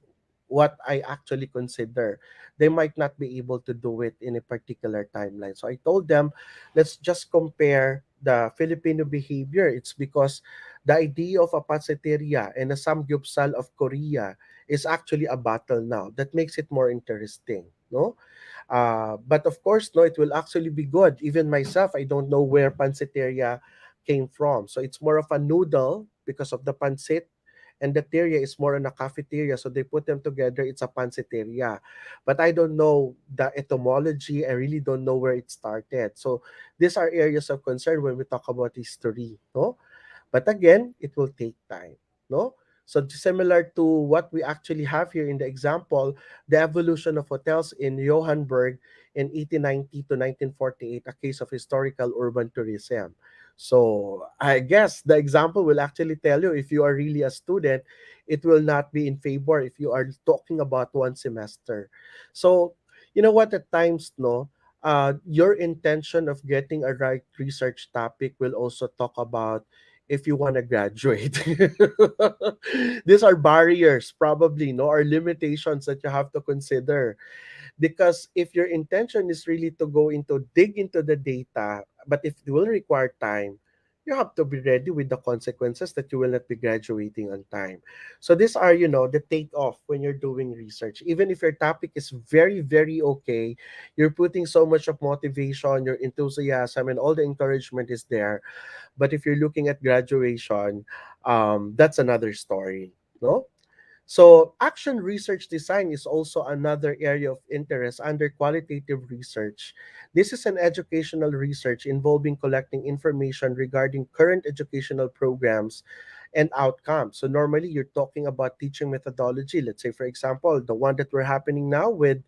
what I actually consider. They might not be able to do it in a particular timeline. So I told them, let's just compare the Filipino behavior. It's because the idea of a pansiteria and a samgyeopsal of Korea is actually a battle now. That makes it more interesting, no? But of course, no, it will actually be good. Even myself, I don't know where pansiteria came from. So it's more of a noodle because of the pancit, and the teria is more on a cafeteria. So they put them together, it's a pansiteria. But I don't know the etymology. I really don't know where it started. So these are areas of concern when we talk about history, no? But again, it will take time, no? So similar to what we actually have here in the example, the evolution of hotels in Johannesburg in 1890 to 1948, a case of historical urban tourism. So I guess the example will actually tell you if you are really a student, it will not be in favor if you are talking about one semester. So you know what, at times, no, your intention of getting a right research topic will also talk about if you want to graduate. These are barriers, probably, no, or limitations that you have to consider. Because if your intention is really to go into dig into the data, but if it will require time, you have to be ready with the consequences that you will not be graduating on time. So these are, the take-off when you're doing research. Even if your topic is very, very okay, you're putting so much of motivation, your enthusiasm, and all the encouragement is there. But if you're looking at graduation, that's another story. No? So, action research design is also another area of interest under qualitative research. This is an educational research involving collecting information regarding current educational programs and outcomes. So, normally you're talking about teaching methodology. Let's say, for example, the one that we're happening now with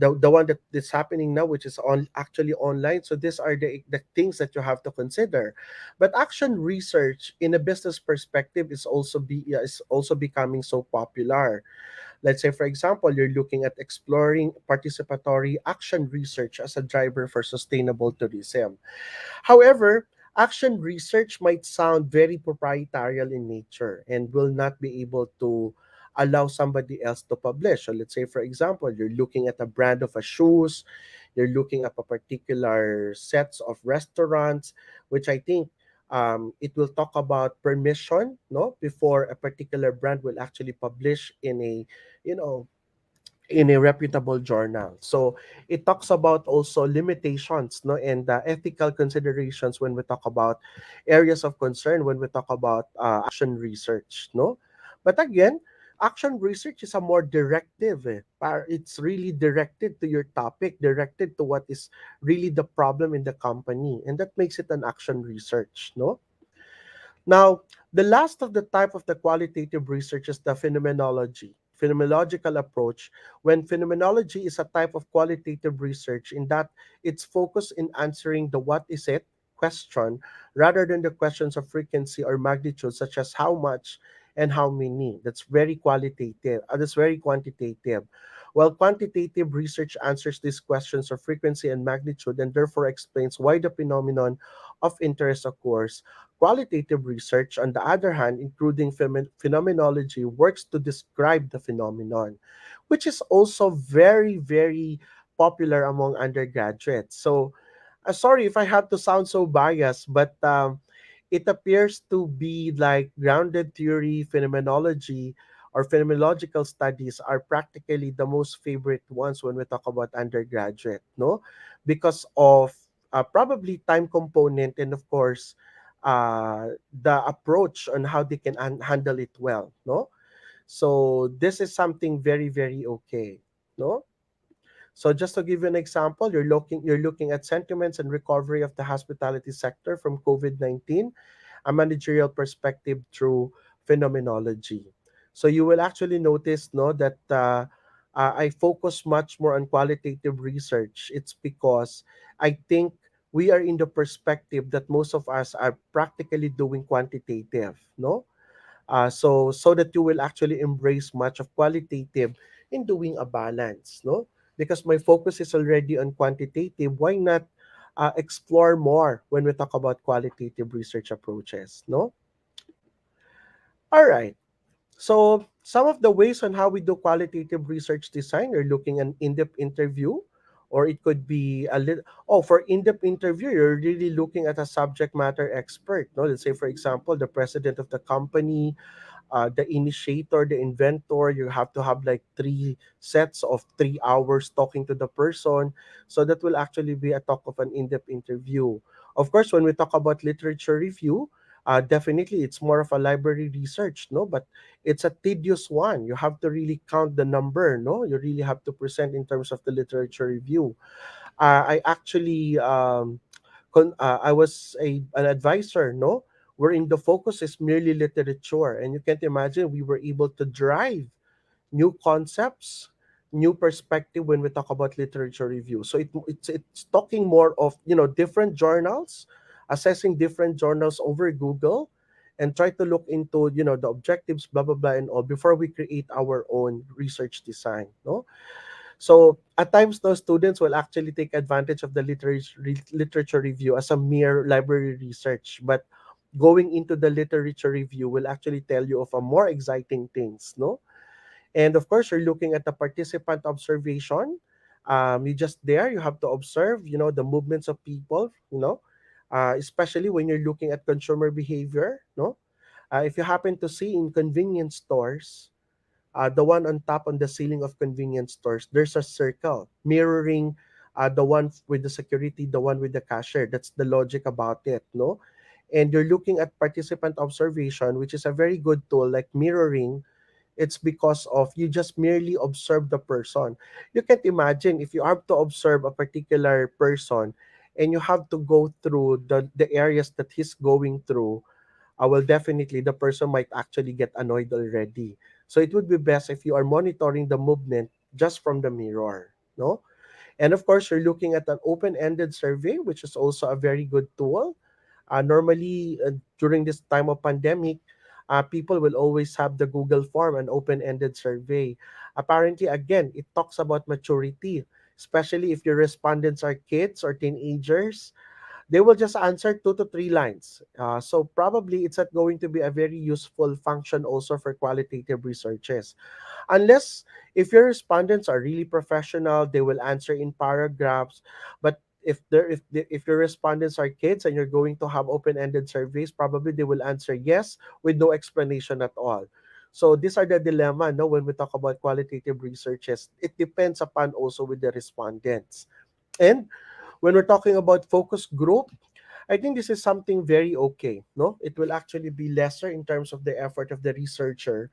the one that is happening now, which is on actually online. So these are the things that you have to consider. But action research in a business perspective is also becoming so popular. Let's say, for example, you're looking at exploring participatory action research as a driver for sustainable tourism. However, action research might sound very proprietarial in nature and will not be able to allow somebody else to publish. So let's say, for example, you're looking at a brand of a shoes, you're looking at a particular sets of restaurants, which I think it will talk about permission, no, before a particular brand will actually publish you know, in a reputable journal. So it talks about also limitations, no, and ethical considerations when we talk about areas of concern when we talk about action research, no. But again, action research is a more directive. It's really directed to your topic, directed to what is really the problem in the company, and that makes it an action research, no. Now, the last of the type of the qualitative research is the phenomenological approach, when phenomenology is a type of qualitative research in that it's focused in answering the what is it question rather than the questions of frequency or magnitude, such as how much and how many. That's very qualitative. That's very quantitative. While quantitative research answers these questions of frequency and magnitude and therefore explains why the phenomenon of interest occurs, qualitative research, on the other hand, including phenomenology, works to describe the phenomenon, which is also very, very popular among undergraduates. So, sorry if I have to sound so biased, but it appears to be like grounded theory, phenomenology, or phenomenological studies are practically the most favorite ones when we talk about undergraduate, no? Because of probably time component and of course the approach on how they can handle it well, no? So this is something very, very okay, no? So just to give you an example, you're looking at sentiments and recovery of the hospitality sector from COVID-19, a managerial perspective through phenomenology. So you will actually notice, no, that I focus much more on qualitative research. It's because I think we are in the perspective that most of us are practically doing quantitative, no? So that you will actually embrace much of qualitative in doing a balance, no? Because my focus is already on quantitative, why not explore more when we talk about qualitative research approaches, no? All right. So some of the ways on how we do qualitative research design are looking at in-depth interview, or it could be a little. Oh, for in-depth interview, you're really looking at a subject matter expert. No, let's say for example, the president of the company, the initiator, the inventor. You have to have like 3 sets of 3 hours talking to the person. So that will actually be a talk of an in-depth interview. Of course, when we talk about literature review, definitely it's more of a library research, no? But it's a tedious one. You have to really count the number, no? You really have to present in terms of the literature review. I actually I was an advisor, no, wherein the focus is merely literature, and you can't imagine we were able to drive new concepts, new perspective when we talk about literature review. So it's talking more of different journals, assessing different journals over Google, and try to look into the objectives, blah blah blah, and all before we create our own research design. No, so at times, those students will actually take advantage of the literature review as a mere library research, but going into the literature review will actually tell you of a more exciting things, no? And of course, you're looking at the participant observation. You just there, you have to observe, the movements of people, especially when you're looking at consumer behavior. No, if you happen to see in convenience stores, the one on top on the ceiling of convenience stores, there's a circle mirroring the one with the security, the one with the cashier. That's the logic about it, no? And you're looking at participant observation, which is a very good tool, like mirroring. It's because of you just merely observe the person. You can't imagine if you have to observe a particular person and you have to go through the areas that he's going through. Well, definitely the person might actually get annoyed already. So it would be best if you are monitoring the movement just from the mirror, no? And of course, you're looking at an open-ended survey, which is also a very good tool. Normally, during this time of pandemic, people will always have the Google form, an open-ended survey. Apparently, again, it talks about maturity, especially if your respondents are kids or teenagers. They will just answer 2 to 3 lines. So probably it's not going to be a very useful function also for qualitative researches. Unless if your respondents are really professional, they will answer in paragraphs. But if your respondents are kids and you're going to have open-ended surveys, probably they will answer yes with no explanation at all. So these are the dilemma, no, when we talk about qualitative researches. It depends upon also with the respondents. And when we're talking about focus group, I think this is something very okay. No, it will actually be lesser in terms of the effort of the researcher.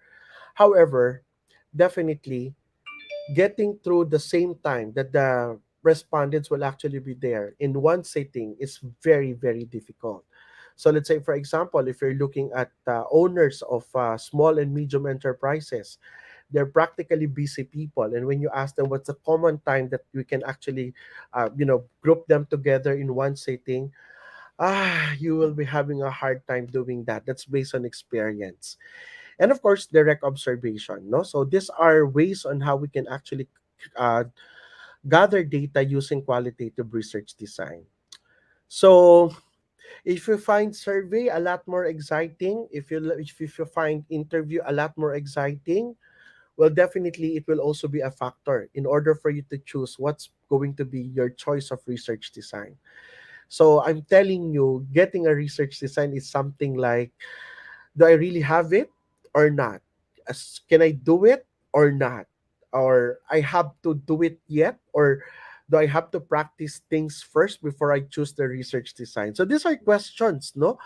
However, definitely getting through the same time that the respondents will actually be there in one sitting is very, very difficult. So let's say, for example, if you're looking at owners of small and medium enterprises, they're practically busy people. And when you ask them what's the common time that we can actually, group them together in one sitting, you will be having a hard time doing that. That's based on experience. And of course, direct observation. No, so these are ways on how we can actually uh, gather data using qualitative research design. So if you find survey a lot more exciting, if you find interview a lot more exciting, well, definitely it will also be a factor in order for you to choose what's going to be your choice of research design. So I'm telling you, getting a research design is something like, do I really have it or not? Can I do it or not? Or I have to do it yet? Or do I have to practice things first before I choose the research design? So these are questions, no?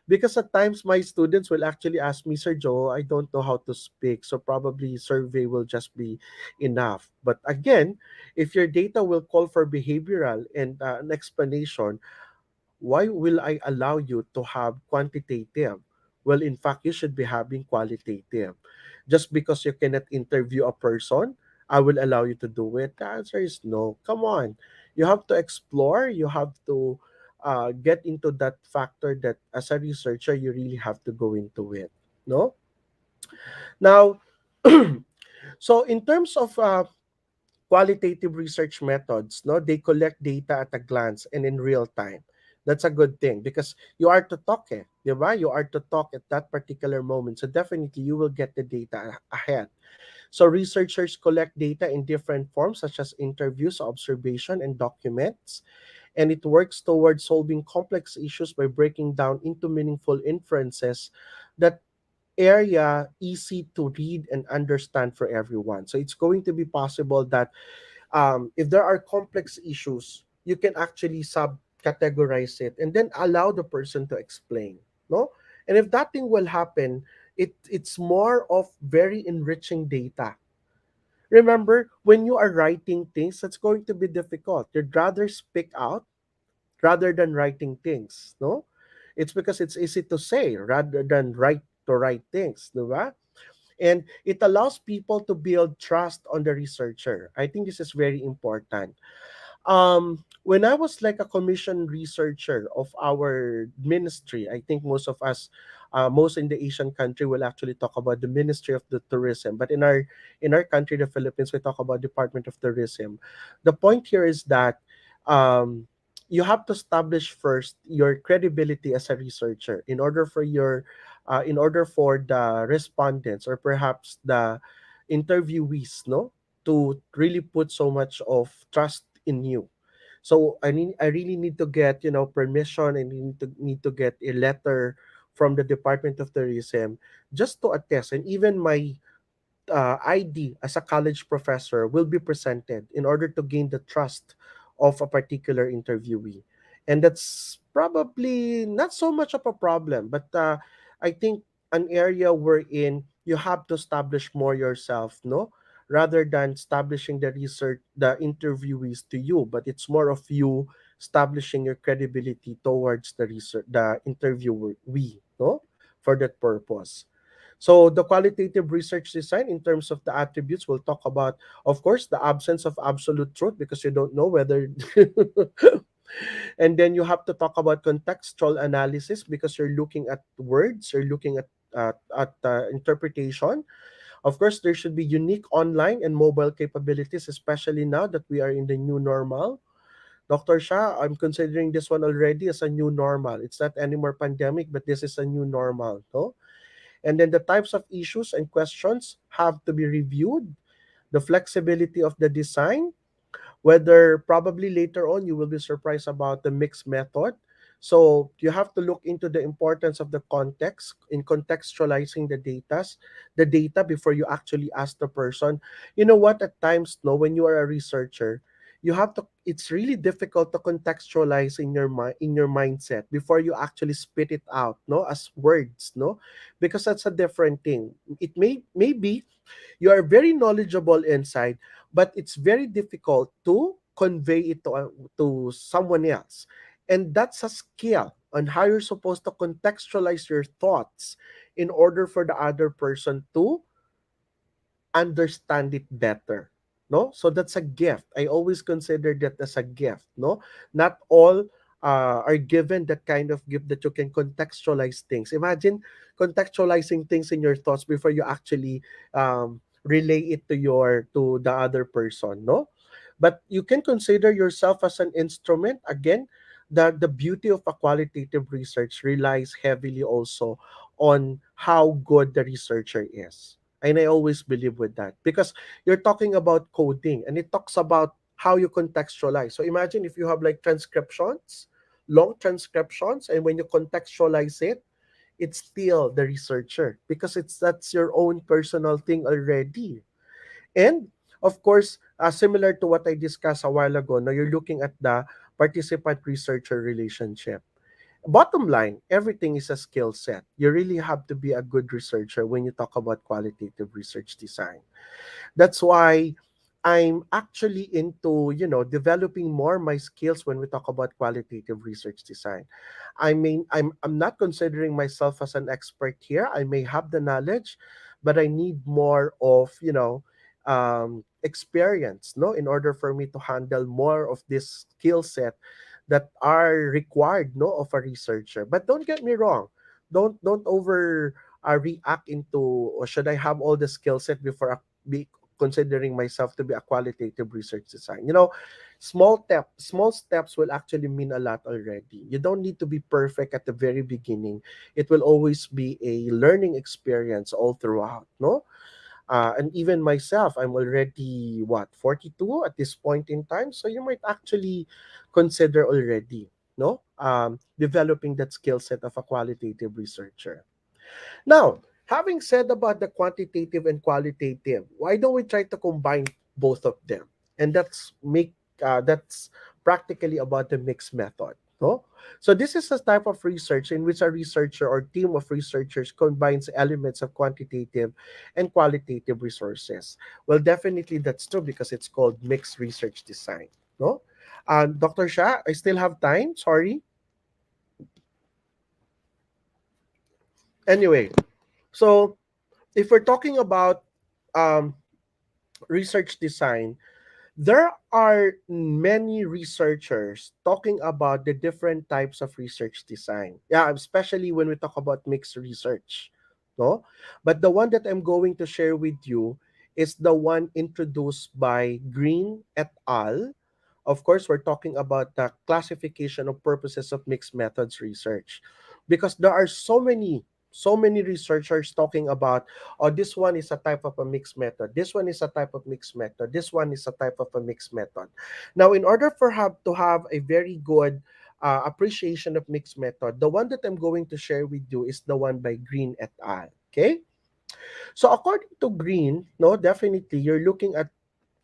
Because at times my students will actually ask me, Sir Joe, I don't know how to speak, so probably survey will just be enough. But again, if your data will call for behavioral and an explanation, why will I allow you to have quantitative? Well, in fact, you should be having qualitative. Just because you cannot interview a person, I will allow you to do it. The answer is no. Come on. You have to explore, you have to get into that factor that as a researcher, you really have to go into it. No? Now, so in terms of qualitative research methods, no, they collect data at a glance and in real time. That's a good thing because you are to talk, di ba? You are to talk at that particular moment. So definitely you will get the data ahead. So researchers collect data in different forms such as interviews, observation, and documents. And it works towards solving complex issues by breaking down into meaningful inferences that area easy to read and understand for everyone. So it's going to be possible that if there are complex issues, you can actually subcategorize it and then allow the person to explain. No, and if that thing will happen, it's more of very enriching data. Remember, when you are writing things, that's going to be difficult. You'd rather speak out rather than writing things. No, it's because it's easy to say rather than write things, diba? And it allows people to build trust on the researcher. I think this is very important. When I was like a commissioned researcher of our ministry, I think most of us, most in the Asian country will actually talk about the Ministry of the Tourism, but in our country, the Philippines, we talk about Department of Tourism. The point here is that um, you have to establish first your credibility as a researcher in order for the respondents or perhaps the interviewees, no, to really put so much of trust in you. So I really need to get, permission, and need to get a letter from the Department of Tourism just to attest. And even my ID as a college professor will be presented in order to gain the trust of a particular interviewee. And that's probably not so much of a problem, but I think an area wherein you have to establish more yourself, no? Rather than establishing the interviewees to you, but it's more of you establishing your credibility towards the interviewer, no? For that purpose. So the qualitative research design, in terms of the attributes, we'll talk about, of course, the absence of absolute truth because you don't know whether. And then you have to talk about contextual analysis because you're looking at words, you're looking at interpretation. Of course, there should be unique online and mobile capabilities, especially now that we are in the new normal. Dr. Shah, I'm considering this one already as a new normal. It's not anymore pandemic, but this is a new normal. No? And then the types of issues and questions have to be reviewed, the flexibility of the design, whether probably later on you will be surprised about the mixed method. So you have to look into the importance of the context in contextualizing the data before you actually ask the person. You know what? At times, no, when you are a researcher, you have to. It's really difficult to contextualize in your mind, in your mindset before you actually spit it out, no, as words, no, because that's a different thing. It maybe you are very knowledgeable inside, but it's very difficult to convey it to someone else. And that's a skill on how you're supposed to contextualize your thoughts in order for the other person to understand it better, no? So that's a gift. I always consider that as a gift, no? Not all are given that kind of gift that you can contextualize things. Imagine contextualizing things in your thoughts before you actually relay it to the other person, no? But you can consider yourself as an instrument. Again, the beauty of a qualitative research relies heavily also on how good the researcher is. And I always believe with that because you're talking about coding and it talks about how you contextualize. So imagine if you have like transcriptions, long transcriptions, and when you contextualize it, it's still the researcher because that's your own personal thing already. And of course, similar to what I discussed a while ago, now you're looking at the participant researcher relationship. Bottom line, everything is a skill set. You really have to be a good researcher when you talk about qualitative research design. That's why I'm actually into, developing more my skills when we talk about qualitative research design. I mean, I'm not considering myself as an expert here. I may have the knowledge, but I need more of, experience, no, in order for me to handle more of this skill set that are required, no, of a researcher. But don't get me wrong, don't over react into, or should I have all the skill set before be considering myself to be a qualitative research design. Small steps will actually mean a lot already. You don't need to be perfect at the very beginning. It will always be a learning experience all throughout, no? And even myself, I'm already what, 42 at this point in time. So you might actually consider already, no, developing that skill set of a qualitative researcher. Now, having said about the quantitative and qualitative, why don't we try to combine both of them? And that's practically about the mixed method. No? So this is a type of research in which a researcher or team of researchers combines elements of quantitative and qualitative resources. Well, definitely that's true because it's called mixed research design. No? Dr. Shah, I still have time. Sorry. Anyway, so if we're talking about um, research design, there are many researchers talking about the different types of research design. Yeah, especially when we talk about mixed research. No? But the one that I'm going to share with you is the one introduced by Green et al. Of course, we're talking about the classification of purposes of mixed methods research because there are so many. so many researchers talking about, oh, this one is a type of a mixed method, this one is a type of mixed method, this one is a type of a mixed method. Now, in order for have to have a very good appreciation of mixed method, the one that I'm going to share with you is the one by Green et al. Okay, so according to Green, no, definitely you're looking at,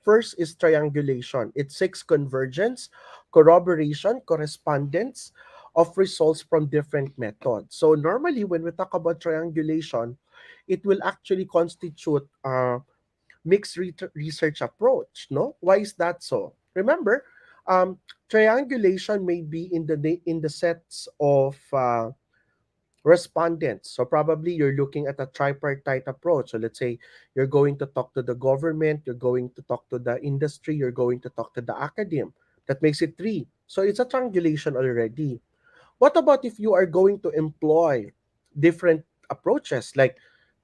first is triangulation. It seeks convergence, corroboration, correspondence of results from different methods. So normally when we talk about triangulation, it will actually constitute a mixed research approach. No, why is that so? Remember, triangulation may be in the sets of respondents. So probably you're looking at a tripartite approach. So let's say you're going to talk to the government, you're going to talk to the industry, you're going to talk to the academe. That makes it three. So it's a triangulation already. What about if you are going to employ different approaches like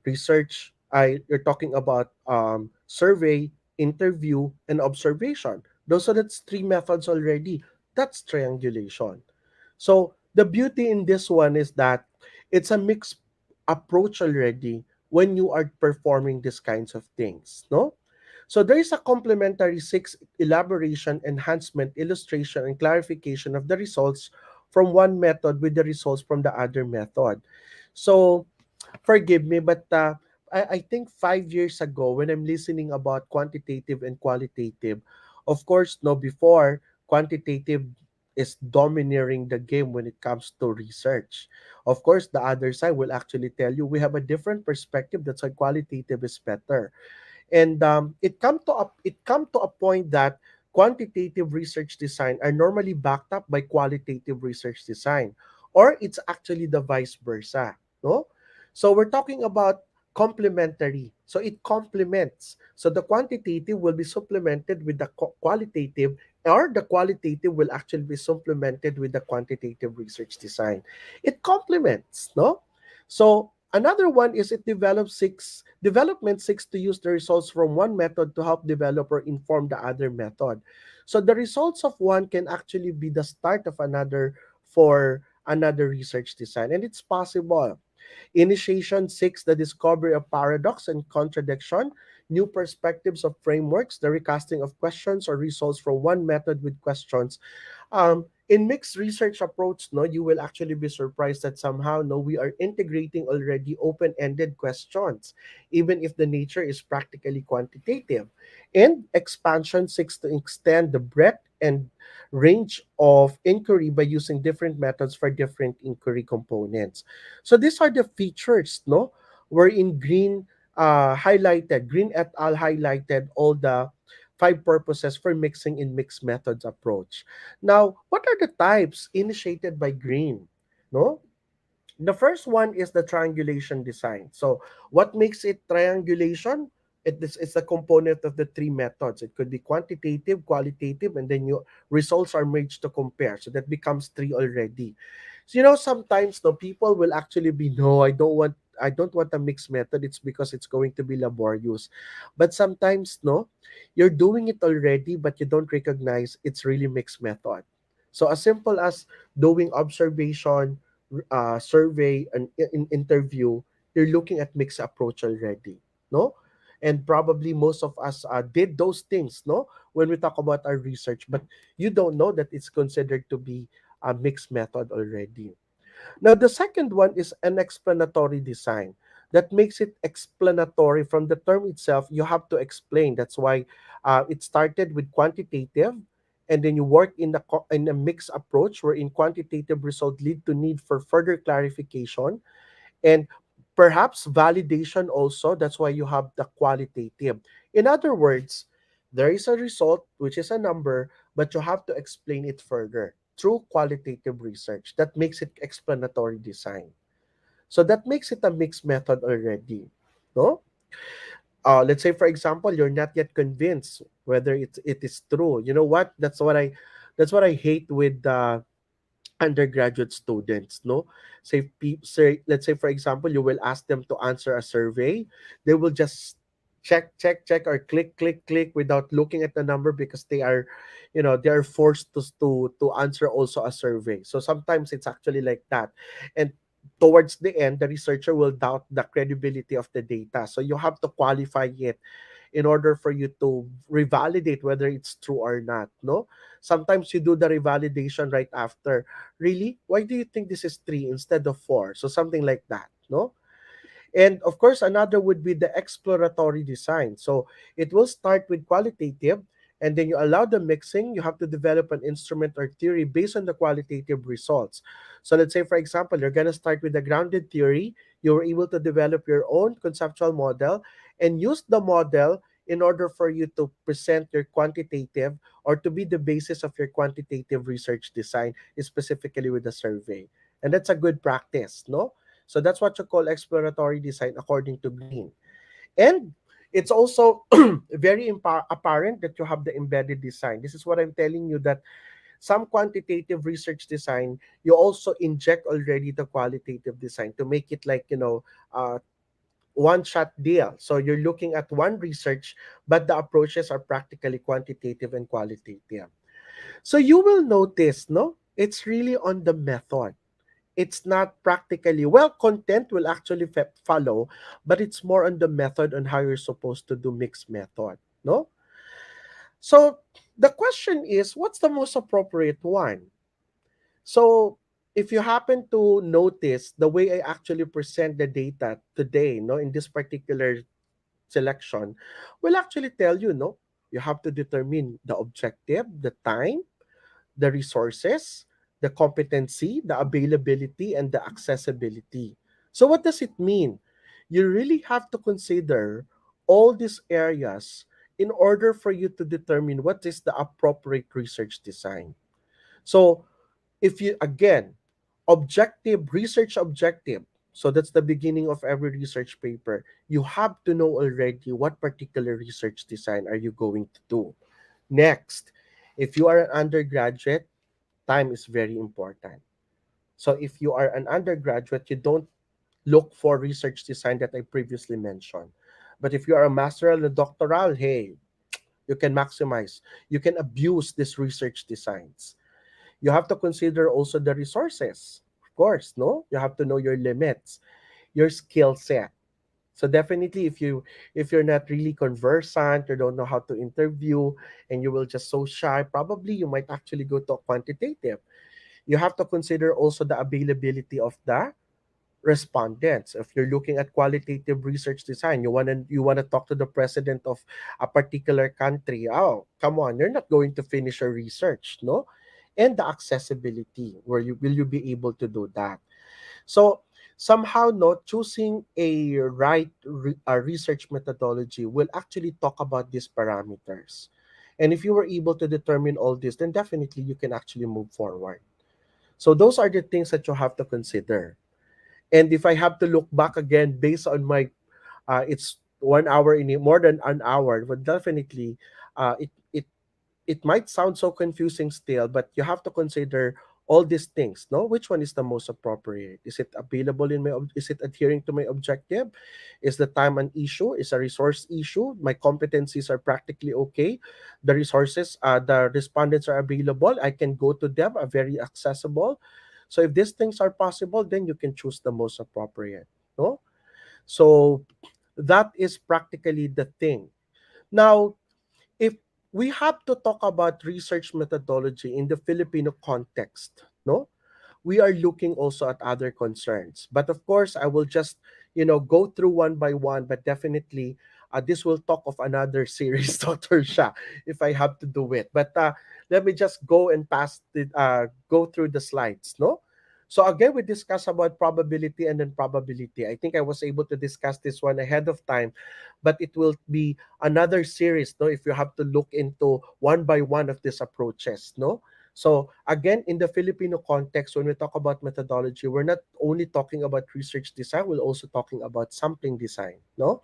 research? You're talking about survey, interview, and observation. Those are that's three methods already. That's triangulation. So the beauty in this one is that it's a mixed approach already when you are performing these kinds of things, no? So there is a complementary six elaboration, enhancement, illustration, and clarification of the results from one method with the results from the other method. So forgive me, but I think 5 years ago when I'm listening about quantitative and qualitative, of course, no, before quantitative is domineering the game when it comes to research. Of course, the other side will actually tell you we have a different perspective. That's why qualitative is better. And it come to a point that quantitative research design are normally backed up by qualitative research design, or it's actually the vice versa, no? So we're talking about complementary, so it complements. So the quantitative will be supplemented with the qualitative, or the qualitative will actually be supplemented with the quantitative research design. It complements, no? So another one is it development seeks to use the results from one method to help develop or inform the other method. So the results of one can actually be the start of another for another research design, and it's possible. Initiation seeks the discovery of paradox and contradiction, new perspectives of frameworks, the recasting of questions or results from one method with questions. In mixed research approach, no, you will actually be surprised that somehow, no, we are integrating already open-ended questions, even if the nature is practically quantitative. And expansion seeks to extend the breadth and range of inquiry by using different methods for different inquiry components. So these are the features, no, wherein Green et al. Highlighted all the five purposes for mixing in mixed methods approach. Now, what are the types initiated by Green? No? The first one is the triangulation design. So, what makes it triangulation? It's a component of the three methods. It could be quantitative, qualitative, and then your results are merged to compare. So that becomes three already. So, sometimes no people will actually be, no, I don't want a mixed method. It's because it's going to be laborious. But sometimes no, you're doing it already, but you don't recognize it's really mixed method. So as simple as doing observation, survey, and interview, you're looking at mixed approach already, no? And probably most of us did those things, no? When we talk about our research, but you don't know that it's considered to be a mixed method already. Now, the second one is an explanatory design. That makes it explanatory from the term itself. You have to explain. That's why it started with quantitative, and then you work in a mixed approach wherein quantitative results lead to need for further clarification and perhaps validation also. That's why you have the qualitative. In other words, there is a result, which is a number, but you have to explain it further through qualitative research. That makes it explanatory design. So that makes it a mixed method already. No? Let's say, for example, you're not yet convinced whether it is true. You know what? That's what I hate with undergraduate students, no? Say, let's say, for example, you will ask them to answer a survey. They will just check or click without looking at the number because they are forced to answer also a survey. So sometimes it's actually like that. And towards the end, the researcher will doubt the credibility of the data. So you have to qualify it in order for you to revalidate whether it's true or not. No, sometimes you do the revalidation right after. Really, why do you think this is three instead of four? So something like that. No, and of course, another would be the exploratory design. So it will start with qualitative, and then you allow the mixing. You have to develop an instrument or theory based on the qualitative results. So let's say, for example, you're going to start with a grounded theory. You were able to develop your own conceptual model and use the model in order for you to present your quantitative or to be the basis of your quantitative research design, specifically with the survey. And that's a good practice, no? So that's what you call exploratory design according to Green. And it's also very apparent that you have the embedded design. This is what I'm telling you, that some quantitative research design, you also inject already the qualitative design to make it like, one shot deal. So you're looking at one research, but the approaches are practically quantitative and qualitative. So you will notice, no, it's really on the method. It's not practically, well, content will actually follow, but it's more on the method on how you're supposed to do mixed method, no? So the question is, what's the most appropriate one? So if you happen to notice the way I actually present the data today, no, in this particular selection, will actually tell you, no, you have to determine the objective, the time, the resources, the competency, the availability, and the accessibility. So, what does it mean? You really have to consider all these areas in order for you to determine what is the appropriate research design. So, if you, again, objective, research objective, so that's the beginning of every research paper, you have to know already what particular research design are you going to do. Next, if you are an undergraduate, time is very important. So if you are an undergraduate, you don't look for research design that I previously mentioned. But if you are a masteral and doctoral, hey, you can maximize, you can abuse these research designs. You have to consider also the resources. Of course, no? You have to know your limits, your skill set. So definitely if you're not really conversant, you don't know how to interview, and you will just so shy, probably you might actually go to a quantitative. You have to consider also the availability of the respondents. If you're looking at qualitative research design, you want to talk to the president of a particular country. Oh, come on, you're not going to finish your research, no? And the accessibility, where you will you be able to do that? So somehow, not choosing a a research methodology will actually talk about these parameters. And if you were able to determine all this, then definitely you can actually move forward. So those are the things that you have to consider. And if I have to look back again based on my, it's 1 hour in more than an hour, but definitely, it might sound so confusing still, but you have to consider all these things. No, which one is the most appropriate? Is it available in my? Is it adhering to my objective? Is the time an issue? Is a resource issue? My competencies are practically okay. The resources, the respondents are available. I can go to them. Are very accessible. So if these things are possible, then you can choose the most appropriate. No, so that is practically the thing. Now, if we have to talk about research methodology in the Filipino context, no, we are looking also at other concerns. But of course, I will just, go through one by one, but definitely this will talk of another series, Dr. Shah, if I have to do it. But let me just go through the slides, no? So again, we discussed about probability and then probability. I think I was able to discuss this one ahead of time, but it will be another series, no, if you have to look into one by one of these approaches, no? So again, in the Filipino context, when we talk about methodology, we're not only talking about research design, we're also talking about sampling design, no?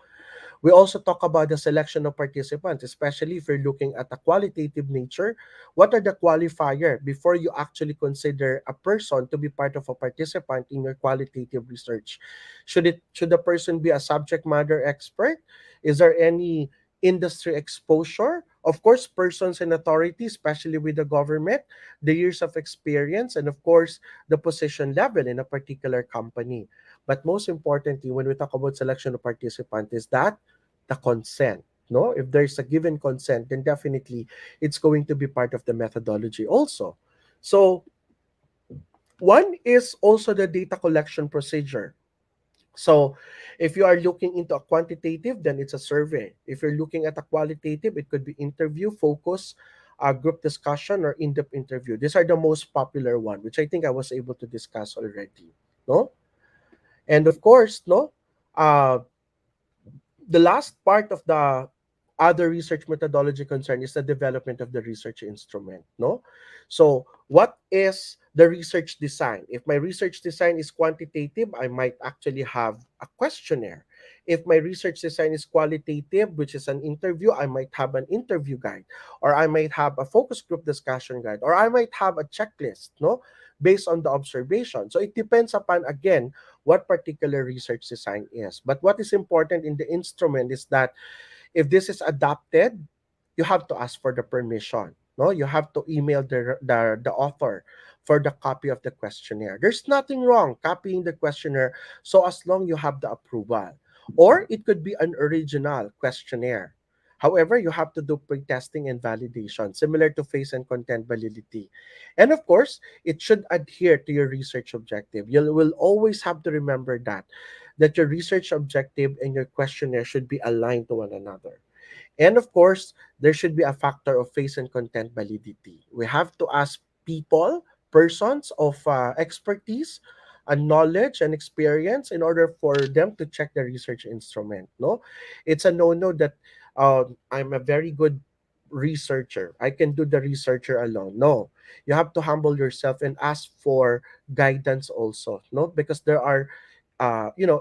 We also talk about the selection of participants, especially if you're looking at a qualitative nature. What are the qualifier before you actually consider a person to be part of a participant in your qualitative research? Should the person be a subject matter expert? Is there any industry exposure, Of course, persons in authority, especially with the government, the years of experience, and of course, the position level in a particular company. But most importantly, when we talk about selection of participant, is that the consent. No, if there's a given consent, then definitely it's going to be part of the methodology also. So one is also the data collection procedure. So if you are looking into a quantitative, then it's a survey. If you're looking at a qualitative, it could be interview, focus, group discussion, or in-depth interview. These are the most popular one, which I think I was able to discuss already. No, and of course, no, uh, the last part of the other research methodology concern is the development of the research instrument. No, so what is the research design? If my research design is quantitative, I might actually have a questionnaire. If my research design is qualitative, which is an interview, I might have an interview guide, or I might have a focus group discussion guide, or I might have a checklist, no, based on the observation. So it depends upon, again, what particular research design is. But what is important in the instrument is that if this is adopted, you have to ask for the permission. No, you have to email the author for the copy of the questionnaire. There's nothing wrong copying the questionnaire so as long you have the approval. Or it could be an original questionnaire. However, you have to do pre-testing and validation, similar to face and content validity. And of course, it should adhere to your research objective. You will always have to remember that your research objective and your questionnaire should be aligned to one another. And of course, there should be a factor of face and content validity. We have to ask people, persons of expertise and knowledge and experience in order for them to check the research instrument. No, it's a no-no that I'm a very good researcher. I can do the researcher alone. No, you have to humble yourself and ask for guidance also. No, because there are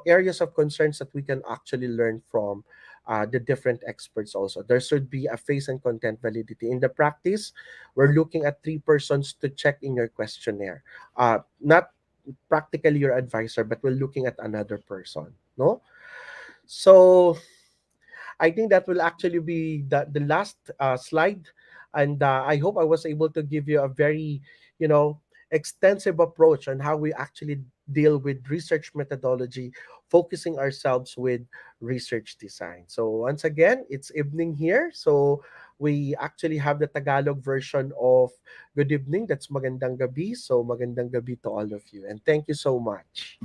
areas of concerns that we can actually learn from the different experts also. There should be a face and content validity. In the practice, we're looking at three persons to check in your questionnaire. Not practically your advisor, but we're looking at another person. No? So I think that will actually be the last slide. And I hope I was able to give you a very, extensive approach on how we actually deal with research methodology, focusing ourselves with research design. So once again, it's evening here. So we actually have the Tagalog version of good evening. That's magandang gabi. So magandang gabi to all of you. And thank you so much.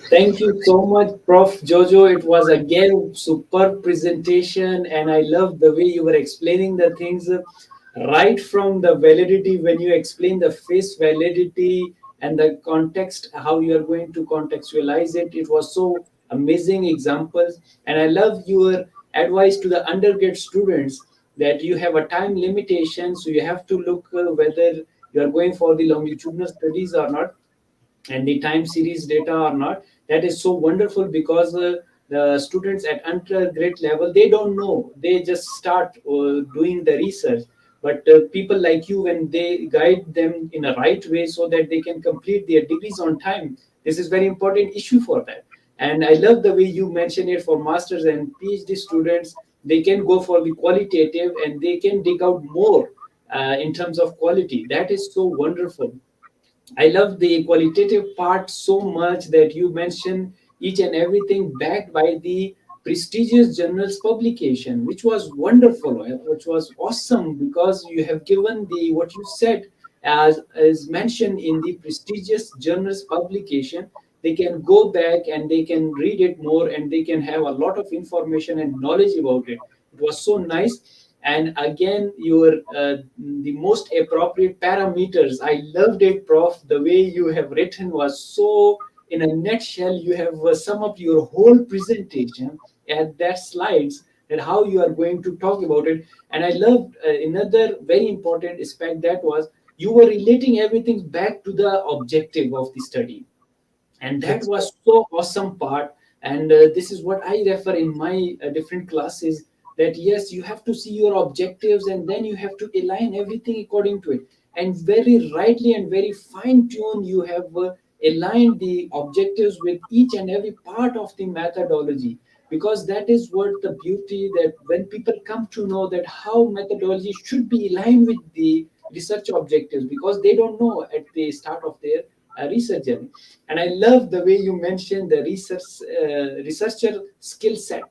Thank you so much, Prof. Jojo. It was again superb presentation, and I love the way you were explaining the things right from the validity when you explain the face validity and the context, how you are going to contextualize it. It was so amazing examples, and I love your advice to the undergrad students that you have a time limitation, so you have to look whether you are going for the longitudinal studies or not and the time series data or not. That is so wonderful because the students at undergrad level, they don't know, they just start doing the research. But people like you, when they guide them in a right way so that they can complete their degrees on time, this is very important issue for that. And I love the way you mention it for masters and PhD students. They can go for the qualitative and they can dig out more in terms of quality. That is so wonderful. I love the qualitative part so much that you mentioned each and everything backed by the prestigious journals publication, which was wonderful, which was awesome because you have given the what you said as mentioned in the prestigious journals publication. They can go back and they can read it more and they can have a lot of information and knowledge about it. It was so nice. And again, your the most appropriate parameters, I loved it, Prof. The way you have written was so, in a nutshell, you have sum up your whole presentation at that slides and how you are going to talk about it. And I loved another very important aspect, that was you were relating everything back to the objective of the study, and that That's was so awesome part. And this is what I refer in my different classes, that yes, you have to see your objectives and then you have to align everything according to it. And very rightly and very fine tune you have aligned the objectives with each and every part of the methodology. because that is what the beauty, that when people come to know that how methodology should be aligned with the research objectives, because they don't know at the start of their research journey. And I love the way you mentioned the researcher skill set,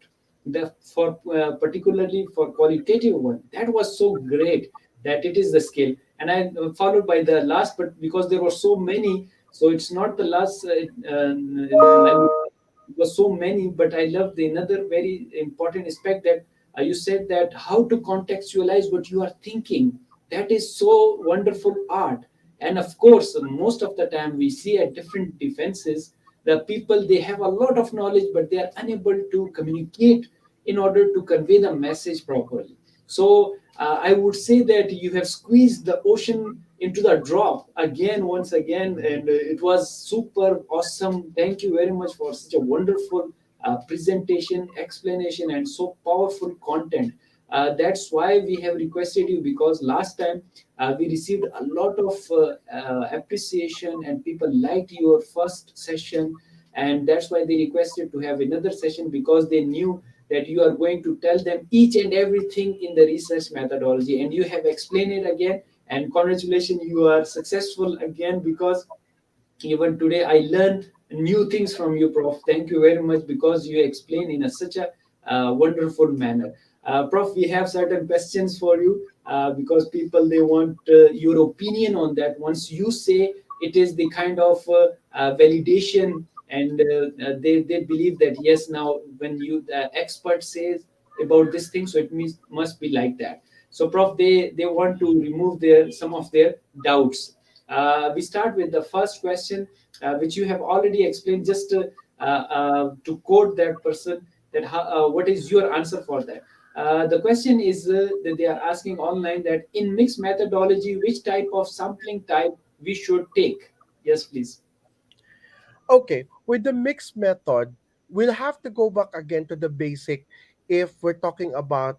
the for particularly for qualitative one. That was so great that it is the skill. And I followed by the last, but because there were so many, so it's not the last. I would, it was so many, but I love the another very important aspect that you said that how to contextualize what you are thinking. That is so wonderful art. And of course, most of the time we see at different defenses, the people, they have a lot of knowledge, but they are unable to communicate in order to convey the message properly. So I would say that you have squeezed the ocean into the drop again, once again, and it was super awesome. Thank you very much for such a wonderful presentation, explanation, and so powerful content. That's why we have requested you, because last time we received a lot of appreciation and people liked your first session, and that's why they requested to have another session, because they knew that you are going to tell them each and everything in the research methodology, and you have explained it again. And congratulations, you are successful again, because even today I learn new things from you, Prof. Thank you very much, because you explain in such a wonderful manner. Prof, we have certain questions for you, because people, they want your opinion on that. Once you say, it is the kind of validation, and they believe that yes, now when you the expert says about this thing, so it means must be like that. So Prof, they want to remove their some of their doubts. We start with the first question, which you have already explained. Just to quote that person, that what is your answer for that? The question is that they are asking online, that in mixed methodology, which type of sampling type we should take? Yes, please. Okay, with the mixed method, we'll have to go back again to the basic. If we're talking about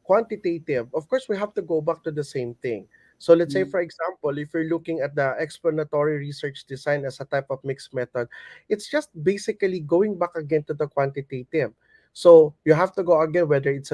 quantitative, of course, we have to go back to the same thing. So let's say, Mm. for example, if you're looking at the explanatory research design as a type of mixed method, it's just basically going back again to the quantitative. So you have to go again whether it's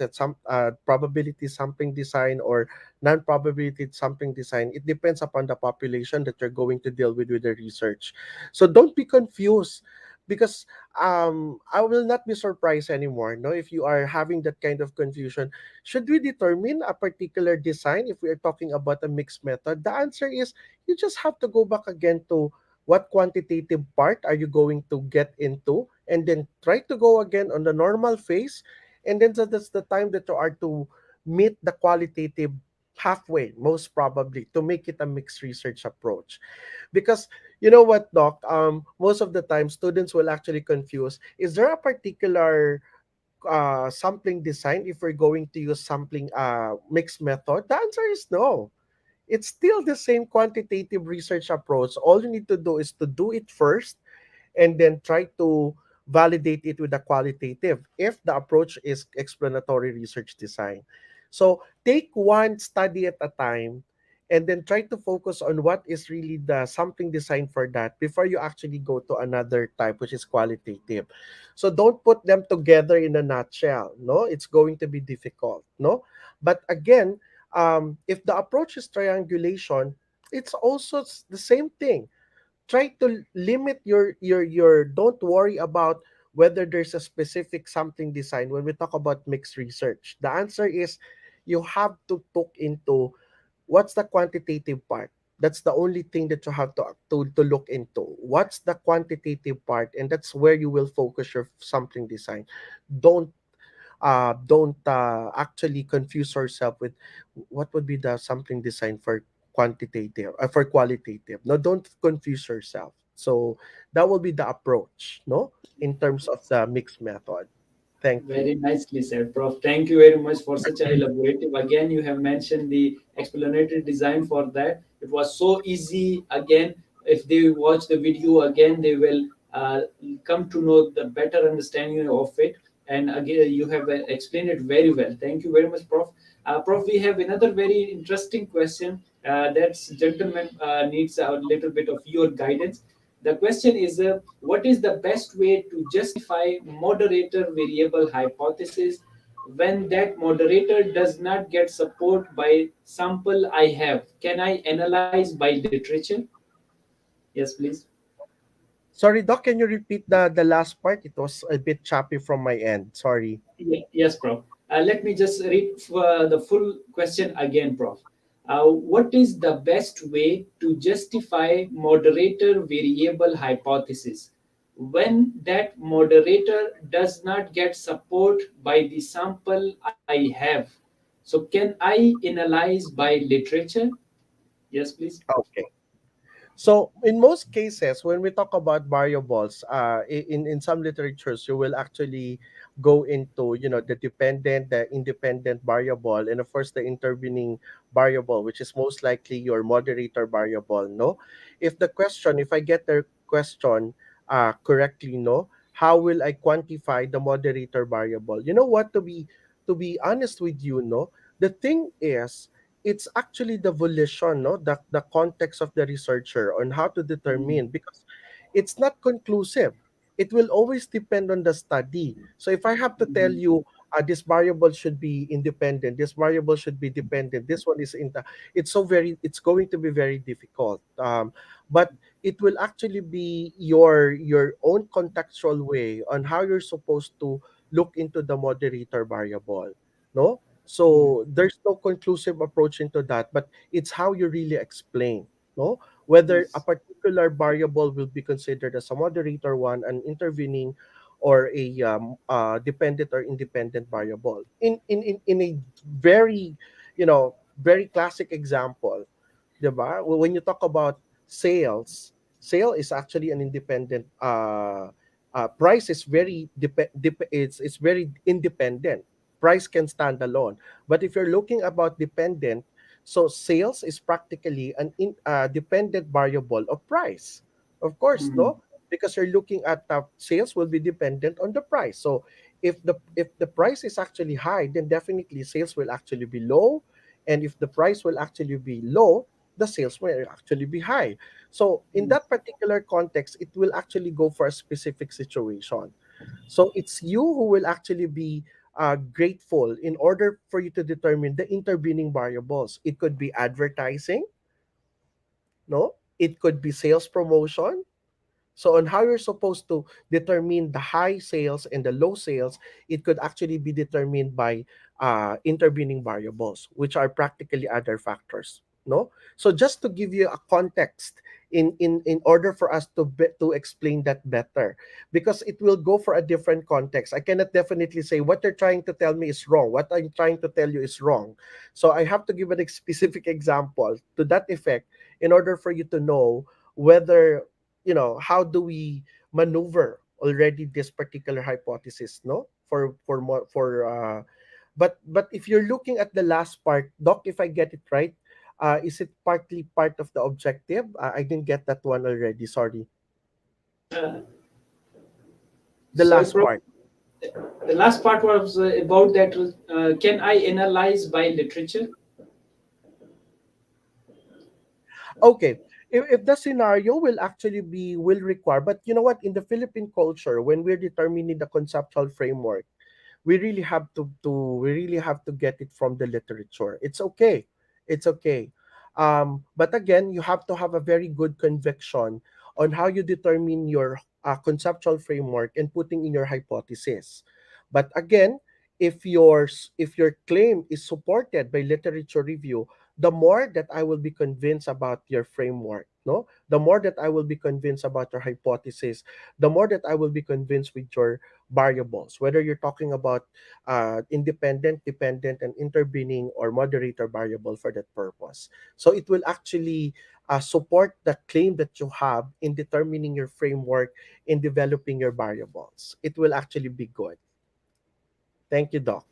a some probability sampling design or non-probability sampling design. It depends upon the population that you're going to deal with the research. So don't be confused, because I will not be surprised anymore, no, if you are having that kind of confusion. Should we determine a particular design if we are talking about a mixed method? The answer is you just have to go back again to what quantitative part are you going to get into, and then try to go again on the normal phase, and then that's the time that you are to meet the qualitative halfway, most probably, to make it a mixed research approach. Because you know what, Doc, most of the time students will actually confuse, is there a particular sampling design if we're going to use sampling mixed method? The answer is no. It's still the same quantitative research approach. All you need to do is to do it first, and then try to validate it with the qualitative if the approach is explanatory research design. So take one study at a time, and then try to focus on what is really the sampling design for that before you actually go to another type, which is qualitative. So don't put them together in a nutshell. No, it's going to be difficult. No, but again, if the approach is triangulation, it's also the same thing. Try to limit your don't worry about whether there's a specific something design when we talk about mixed research. The answer is you have to look into what's the quantitative part. That's the only thing that you have to look into. What's the quantitative part, and that's where you will focus your sampling design. Don't actually confuse yourself with what would be the sampling design for quantitative for qualitative. No, don't confuse yourself. So that will be the approach, no, in terms of the mixed method. Thank you. Very nicely said, Prof. Thank you very much for such a elaborative. Again, you have mentioned the explanatory design for that. It was so easy. Again, if they watch the video again, they will come to know the better understanding of it. And again, you have explained it very well. Thank you very much, Prof. Prof, we have another very interesting question. That gentleman needs a little bit of your guidance. The question is, what is the best way to justify moderator variable hypothesis when that moderator does not get support by sample I have? Can I analyze by literature? Yes, please. Sorry, Doc, can you repeat the last part? It was a bit choppy from my end. Sorry. Yes, Prof. Let me just read the full question again, Prof. What is the best way to justify moderator variable hypothesis when that moderator does not get support by the sample I have? So, can I analyze by literature? Yes, please. Okay. So in most cases, when we talk about variables, in some literatures, you will actually go into the dependent, the independent variable, and of course the intervening variable, which is most likely your moderator variable. No, if I get the question correctly, no, how will I quantify the moderator variable? You know what? To be honest with you, no, the thing is it's actually the volition, no, the context of the researcher on how to determine, Mm, because it's not conclusive. It will always depend on the study. So if I have to tell mm, you this variable should be independent, this variable should be dependent, this one is in the, it's going to be very difficult. But it will actually be your own contextual way on how you're supposed to look into the moderator variable, no. mm, So there's no conclusive approach into that, but it's how you really explain, no? Whether a yes. particular variable will be considered as a moderator one, an intervening, or a dependent or independent variable. In a very, very classic example, 'di ba? When you talk about sale is actually an independent price is very it's very independent. Price can stand alone. But if you're looking about dependent, so sales is practically an dependent variable of price. Of course, Mm, no? Because you're looking at sales will be dependent on the price. So if the price is actually high, then definitely sales will actually be low, and if the price will actually be low, the sales will actually be high. So in mm, that particular context, it will actually go for a specific situation. So it's you who will actually be grateful in order for you to determine the intervening variables. It could be advertising, no? It could be sales promotion. So on how you're supposed to determine the high sales and the low sales, it could actually be determined by intervening variables, which are practically other factors. No, so just to give you a context in order for us to explain that better, because it will go for a different context. I cannot definitely say what you're trying to tell me is wrong. What I'm trying to tell you is wrong. So I have to give a specific example to that effect in order for you to know whether how do we maneuver already this particular hypothesis, no, but if you're looking at the last part, Doc, if I get it right, is it partly part of the objective? I didn't get that one already, sorry. uh, The Sorry, last Prof. part. The last part was about that. Can I analyze by literature? Okay, if the scenario will require, but you know what, in the Philippine culture, when we're determining the conceptual framework, we really have to get it from the literature. It's okay. But again, you have to have a very good conviction on how you determine your conceptual framework and putting in your hypothesis. But again, if your claim is supported by literature review, the more that I will be convinced about your framework, no, the more that I will be convinced about your hypothesis, the more that I will be convinced with your variables, whether you're talking about independent, dependent, and intervening or moderator variable for that purpose. So it will actually support the claim that you have in determining your framework, in developing your variables. It will actually be good. Thank you, Doc.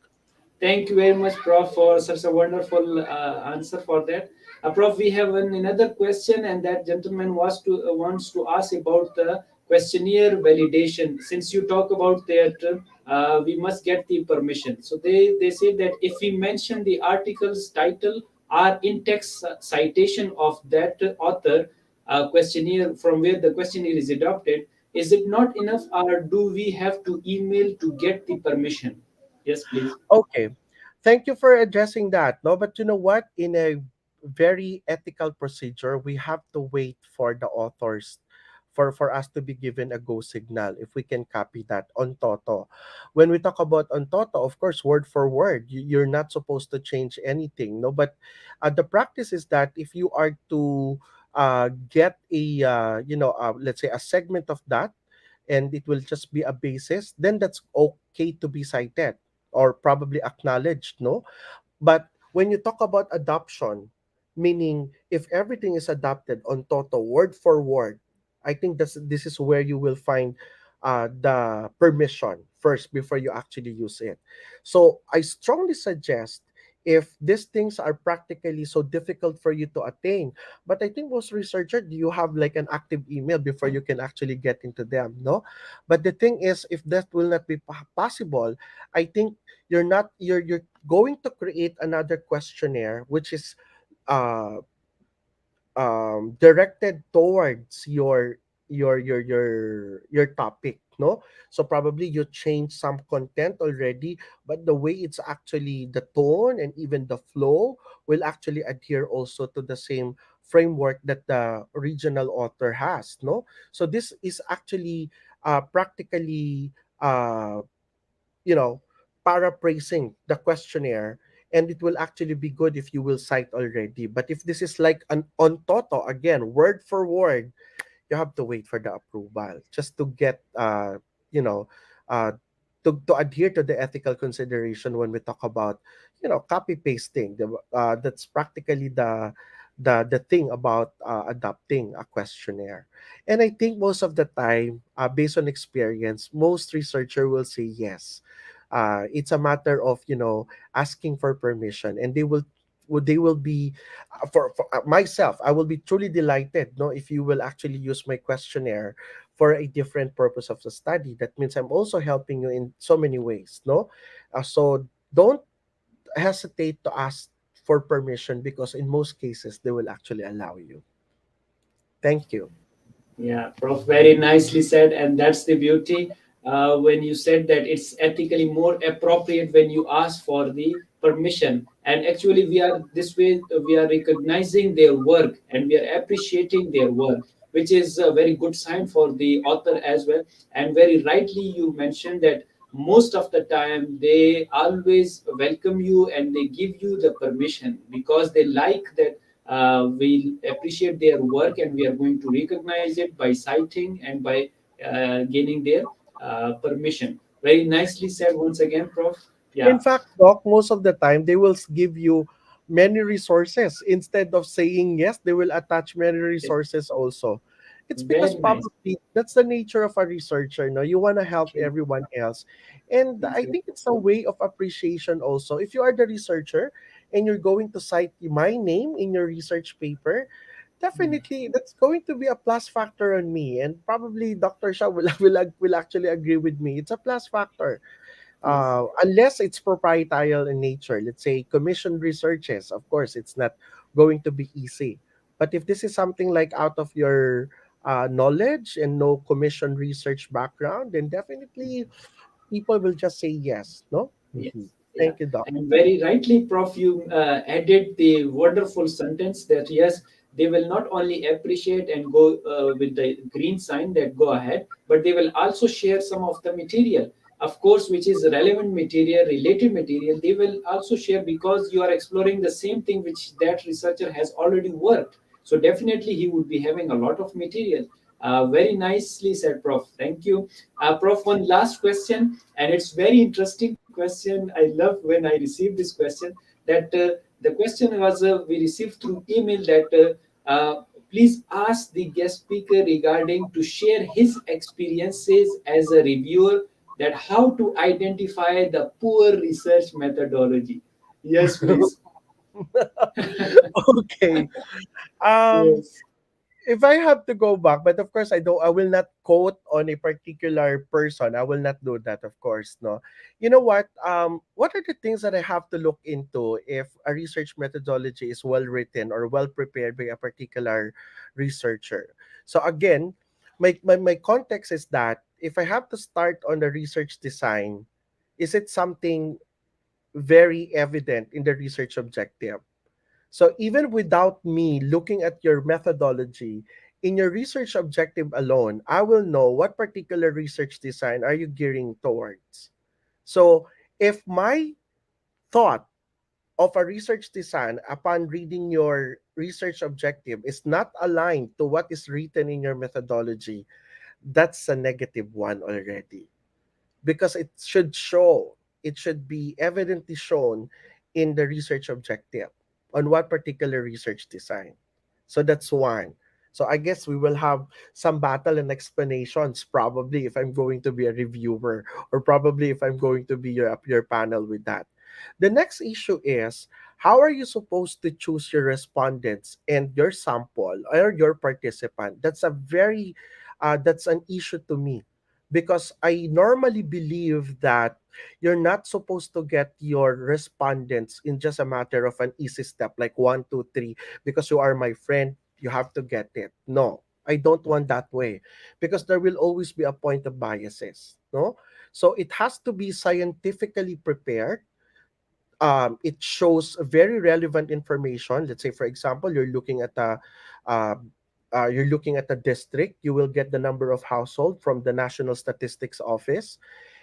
Thank you very much, Prof, for such a wonderful answer for that. Prof, we have another question, and that gentleman wants to ask about the questionnaire validation. Since you talk about that, we must get the permission. So they say that if we mention the article's title or in-text citation of that author, questionnaire from where the questionnaire is adopted, is it not enough, or do we have to email to get the permission? Yes, please. Okay. Thank you for addressing that. No, but you know what? In a very ethical procedure, we have to wait for the authors for us to be given a go signal if we can copy that on Toto. When we talk about on Toto, of course, word for word, you're not supposed to change anything. No, but the practice is that if you are to get a let's say a segment of that, and it will just be a basis, then that's okay to be cited or probably acknowledged, no? But when you talk about adoption, meaning if everything is adopted on Toto word for word, I think this is where you will find the permission first before you actually use it. So I strongly suggest, if these things are practically so difficult for you to attain, but I think most researchers, you have like an active email before you can actually get into them, no? But the thing is, if that will not be possible, I think you're going to create another questionnaire which is uh directed towards your topic, no? So probably you change some content already, but the way it's actually the tone and even the flow will actually adhere also to the same framework that the original author has, no? So this is actually practically you know, paraphrasing the questionnaire, and it will actually be good if you will cite already. But if this is like an on toto, again, word for word, you have to wait for the approval just to get you know uh to adhere to the ethical consideration when we talk about copy pasting. That's practically the thing about adopting a questionnaire. And I think most of the time, based on experience, most researcher will say yes. It's a matter of asking for permission, and they will be for myself, I will be truly delighted, no, if you will actually use my questionnaire for a different purpose of the study. That means I'm also helping you in so many ways, no? So don't hesitate to ask for permission, because in most cases they will actually allow you. Thank you. Yeah, Prof, very nicely said, and that's the beauty when you said that it's ethically more appropriate when you ask for the permission. And actually, we are this way, we are recognizing their work and we are appreciating their work, which is a very good sign for the author as well. And very rightly, you mentioned that most of the time they always welcome you and they give you the permission because they like that we appreciate their work and we are going to recognize it by citing and by gaining their permission. Very nicely said once again, Prof. In Yeah, fact, Doc, most of the time they will give you many resources. Instead of saying yes, they will attach many yes, resources also. It's because very nice. probably that's the nature of a researcher. No, you want to help True, everyone else, and true, I true. think it's a way of appreciation also. If you are the researcher and you're going to cite my name in your research paper, Mm, definitely that's going to be a plus factor on me, and probably Dr. Shah will actually agree with me. It's a plus factor, yes. unless it's proprietary in nature. Let's say commissioned researches, of course, it's not going to be easy. But if this is something like out of your knowledge and no commissioned research background, then definitely people will just say yes. No. Yes, yeah. Thank you, Doc. And very rightly, Prof, you added the wonderful sentence that yes, they will not only appreciate and go with the green sign that go ahead, but they will also share some of the material, of course, which is relevant material, related material. They will also share because you are exploring the same thing which that researcher has already worked. So definitely he would be having a lot of material. Very nicely said, Prof. Thank you. Prof, one last question, and it's very interesting question. I love when I receive this question. That the question was we received through email that please ask the guest speaker regarding to share his experiences as a reviewer, that how to identify the poor research methodology. Yes, please. Okay. Um, Yes. if I have to go back, but of course I will not quote on a particular person. I will not do that, of course, no. You know what are the things that I have to look into if a research methodology is well written or well prepared by a particular researcher? So again, my context is that if I have to start on the research design, is it something very evident in the research objective? So even without me looking at your methodology, in your research objective alone, I will know what particular research design are you gearing towards. So if my thought of a research design upon reading your research objective is not aligned to what is written in your methodology, that's a negative one already, because it should be evidently shown in the research objective on what particular research design. So that's one. So I guess we will have some battle and explanations probably if I'm going to be a reviewer, or probably if I'm going to be your panel with that. The next issue is, how are you supposed to choose your respondents and your sample or your participant? That's an issue to me, because I normally believe that you're not supposed to get your respondents in just a matter of an easy step like one, two, three, because you are my friend, you have to get it. No, I don't want that way, because there will always be a point of biases. No, so it has to be scientifically prepared. It shows very relevant information. Let's say, for example, uh, you're looking at a district. You will get the number of household from the National Statistics Office,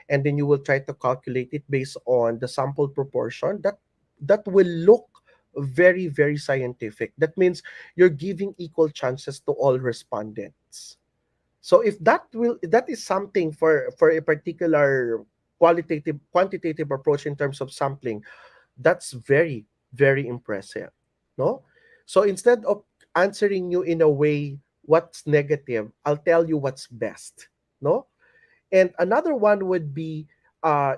and then you will try to calculate it based on the sample proportion. That will look very, very scientific. That means you're giving equal chances to all respondents. So if that is something for a particular quantitative approach in terms of sampling, that's very, very impressive. No? So instead of answering you in a way what's negative, I'll tell you what's best. No? And another one would be,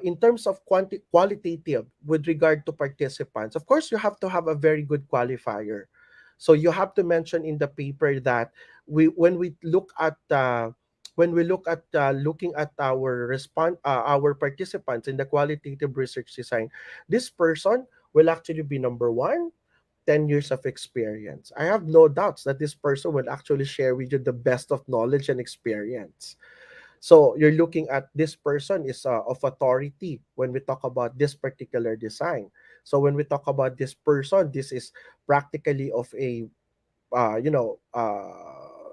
in terms of qualitative with regard to participants. Of course, you have to have a very good qualifier. So you have to mention in the paper that when we look at looking at our participants in the qualitative research design, this person will actually be number one, 10 years of experience. I have no doubts that this person will actually share with you the best of knowledge and experience. So you're looking at this person is of authority when we talk about this particular design. So when we talk about this person, this is practically of a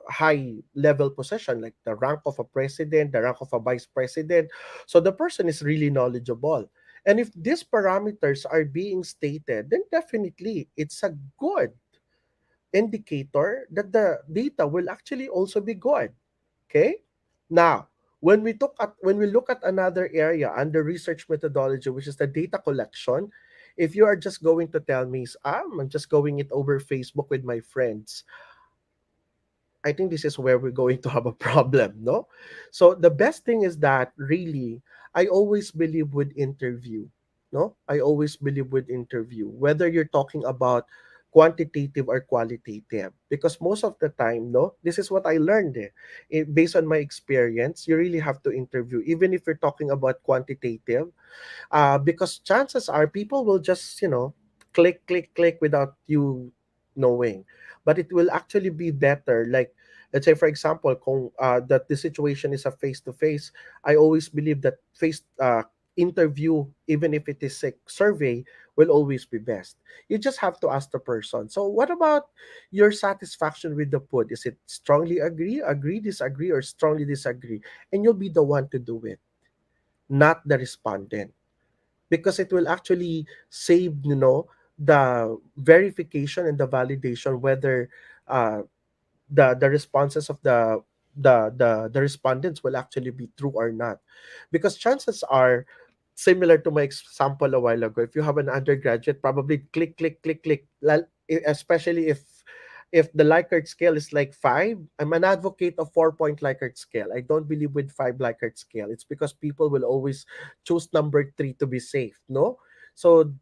high level position, like the rank of a president, the rank of a vice president. So the person is really knowledgeable. And if these parameters are being stated, then definitely it's a good indicator that the data will actually also be good. Okay? Now, when we look at another area under research methodology, which is the data collection, if you are just going to tell me, I'm just going it over Facebook with my friends, I think this is where we're going to have a problem, no? So the best thing is that really, I always believe with interview, no? I always believe with interview, whether you're talking about quantitative or qualitative, because most of the time, no, this is what I learned. Based on my experience, you really have to interview, even if you're talking about quantitative, because chances are people will just click without you knowing. But it will actually be better, like, let's say for example, that the situation is a face to face. I always believe that face interview, even if it is a survey, will always be best. You just have to ask the person, so what about your satisfaction with the food? Is it strongly agree, disagree, or strongly disagree? And you'll be the one to do it, not the respondent, because it will actually save the verification and the validation whether uh, the responses of the respondents will actually be true or not. Because chances are, similar to my example a while ago, if you have an undergraduate, probably click, especially if the Likert scale is like 5. I'm an advocate of 4-point Likert scale. I don't believe with 5 Likert scale. It's because people will always choose number 3 to be safe, no? So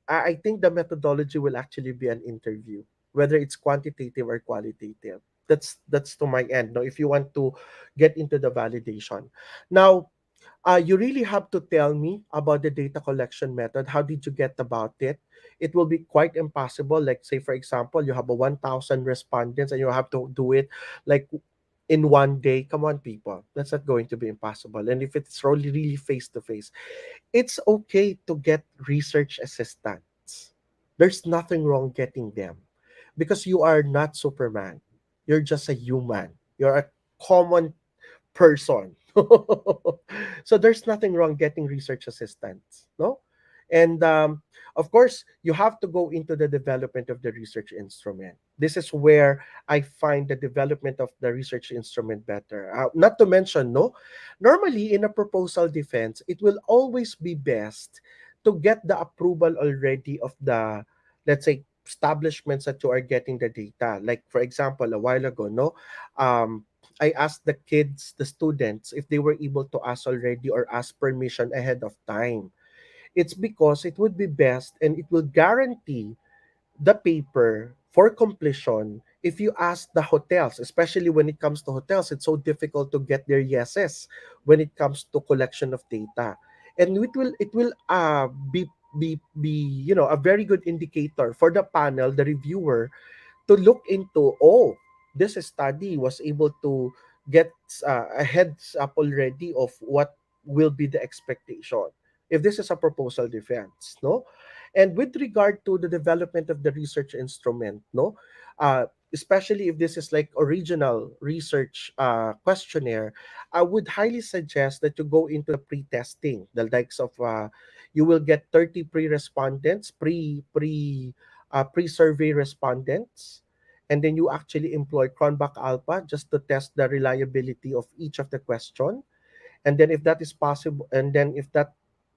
I think the methodology will actually be an interview, whether it's quantitative or qualitative. That's to my end. Now, if you want to get into the validation, now you really have to tell me about the data collection method. How did you get about it? It will be quite impossible. Like, say, for example, you have a 1,000 respondents and you have to do it like in one day. Come on, people. That's not going to be impossible. And if it's really face to face, it's okay to get research assistants. There's nothing wrong getting them because you are not Superman. You're just a human. You're a common person. So there's nothing wrong getting research assistants, no? And of course, you have to go into the development of the research instrument. This is where I find the development of the research instrument better. Not to mention, no, normally in a proposal defense, it will always be best to get the approval already of the, let's say, establishments that you are getting the data. Like, for example, a while ago, no, I asked the kids, the students, if they were able to ask already or ask permission ahead of time. It's because it would be best and it will guarantee the paper for completion if you ask the hotels, especially when it comes to hotels. It's so difficult to get their yeses when it comes to collection of data. And it will be a very good indicator for the panel, the reviewer, to look into, oh, this study was able to get a heads up already of what will be the expectation if this is a proposal defense, no? And with regard to the development of the research instrument, no, especially if this is like original research questionnaire, I would highly suggest that you go into the pre-testing, the likes of you will get 30 pre-respondents, pre-survey respondents, and then you actually employ Cronbach Alpha just to test the reliability of each of the question. And then if that is possible, and then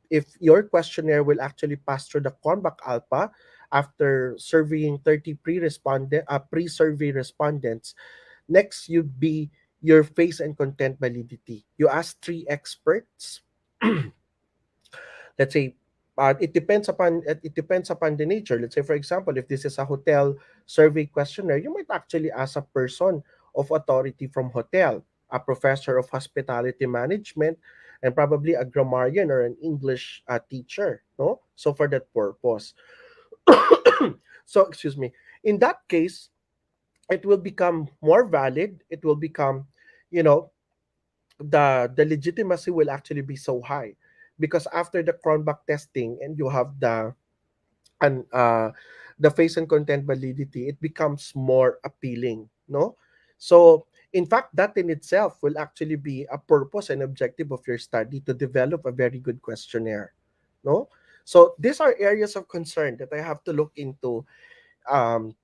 if your questionnaire will actually pass through the Cronbach Alpha after surveying 30 pre-survey respondents, next you'd be your face and content validity. You ask three experts. Let's say it depends upon the nature. Let's say, for example, if this is a hotel survey questionnaire, you might actually ask a person of authority from hotel, a professor of hospitality management, and probably a grammarian or an English teacher, no? So for that purpose. So, excuse me, in that case, it will become more valid. It will become, you know the legitimacy will actually be so high, because after the Cronbach testing and you have and the face and content validity, it becomes more appealing, no? So in fact, that in itself will actually be a purpose and objective of your study, to develop a very good questionnaire, no? So these are areas of concern that I have to look into, um,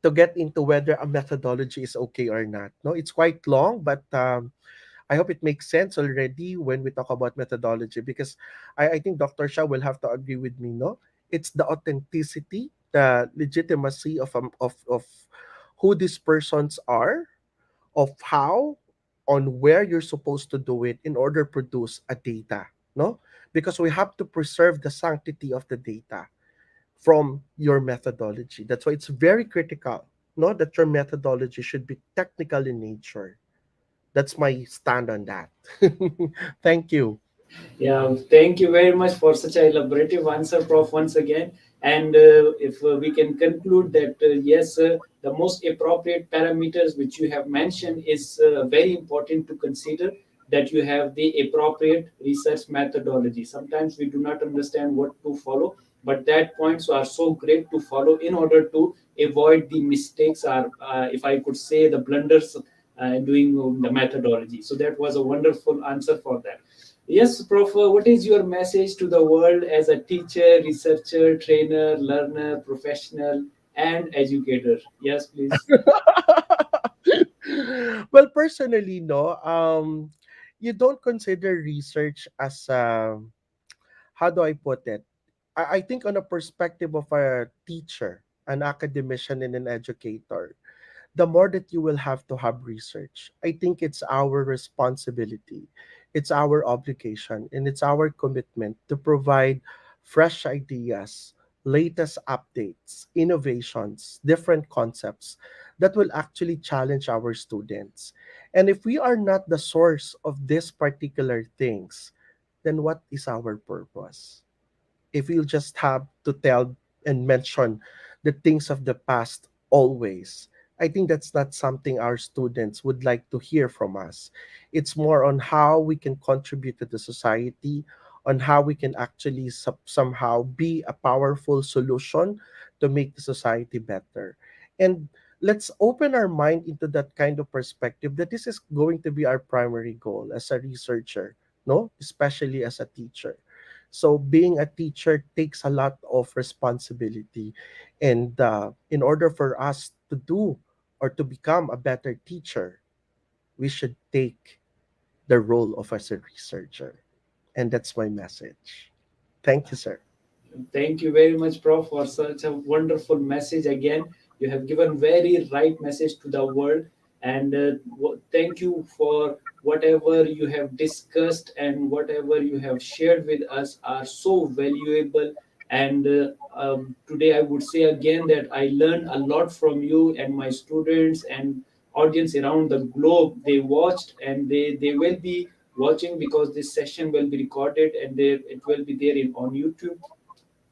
to get into whether a methodology is okay or not, no? It's quite long, but I hope it makes sense already when we talk about methodology, because I think Dr. Shah will have to agree with me, no? It's the authenticity, the legitimacy of who these persons are, of how, on where you're supposed to do it in order to produce a data, no? Because we have to preserve the sanctity of the data from your methodology. That's why it's very critical, no, that your methodology should be technical in nature. That's my stand on that. Thank you. Yeah, thank you very much for such a elaborative answer, Prof. Once again. And if we can conclude that yes, the most appropriate parameters which you have mentioned is very important to consider, that you have the appropriate research methodology. Sometimes we do not understand what to follow, but that points are so great to follow in order to avoid the mistakes, or if I could say, the blunders doing the methodology. So that was a wonderful answer for that. Yes, Prof, what is your message to the world as a teacher, researcher, trainer, learner, professional, and educator? Yes, please. Well, personally, no, you don't consider research as, how do I put it? I think on a perspective of a teacher, an academician, and an educator, the more that you will have to have research, I think it's our responsibility, it's our obligation, and it's our commitment to provide fresh ideas latest updates, innovations, different concepts that will actually challenge our students. And if we are not the source of these particular things, then what is our purpose? If we'll just have to tell and mention the things of the past always, I think that's not something our students would like to hear from us. It's more on how we can contribute to the society, on how we can actually somehow be a powerful solution to make the society better. And let's open our mind into that kind of perspective that this is going to be our primary goal as a researcher, no? Especially as a teacher. So being a teacher takes a lot of responsibility, and in order for us to do or to become a better teacher, we should take the role of as a researcher, and that's my message. Thank you, sir. Thank you very much, Prof, for such a wonderful message. Again, you have given very right message to the world, and thank you for whatever you have discussed and whatever you have shared with us are so valuable. And today, I would say again that I learned a lot from you and my students and audience around the globe. They watched and they will be watching because this session will be recorded and there it will be there in on YouTube,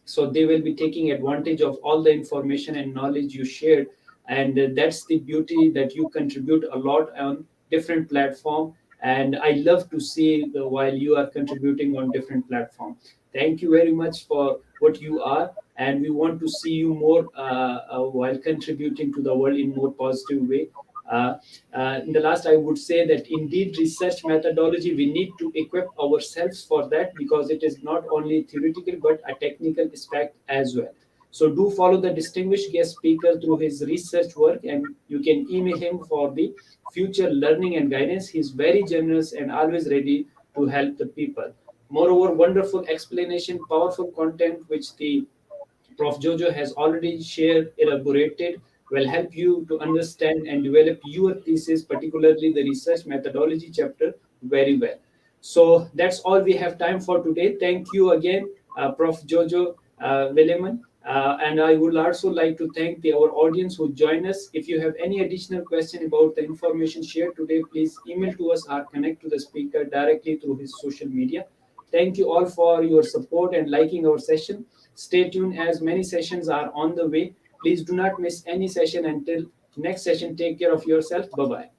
so they will be taking advantage of all the information and knowledge you shared. And that's the beauty that you contribute a lot on different platform, and I love to see while you are contributing on different platform. Thank you very much for what you are, and we want to see you more while contributing to the world in more positive way. uh, in the last, I would say that indeed research methodology, we need to equip ourselves for that because it is not only theoretical but a technical aspect as well. So do follow the distinguished guest speaker through his research work, and you can email him for the future learning and guidance. He's very generous and always ready to help the people. Moreover, wonderful explanation, powerful content, which the Prof. Jojo has already shared, elaborated, will help you to understand and develop your thesis, particularly the research methodology chapter, very well. So that's all we have time for today. Thank you again, Prof. Jojo VILLAMIN. And I would also like to thank our audience who join us. If you have any additional question about the information shared today, please email to us or connect to the speaker directly through his social media. Thank you all for your support and liking our session. Stay tuned as many sessions are on the way. Please do not miss any session until next session. Take care of yourself. Bye bye.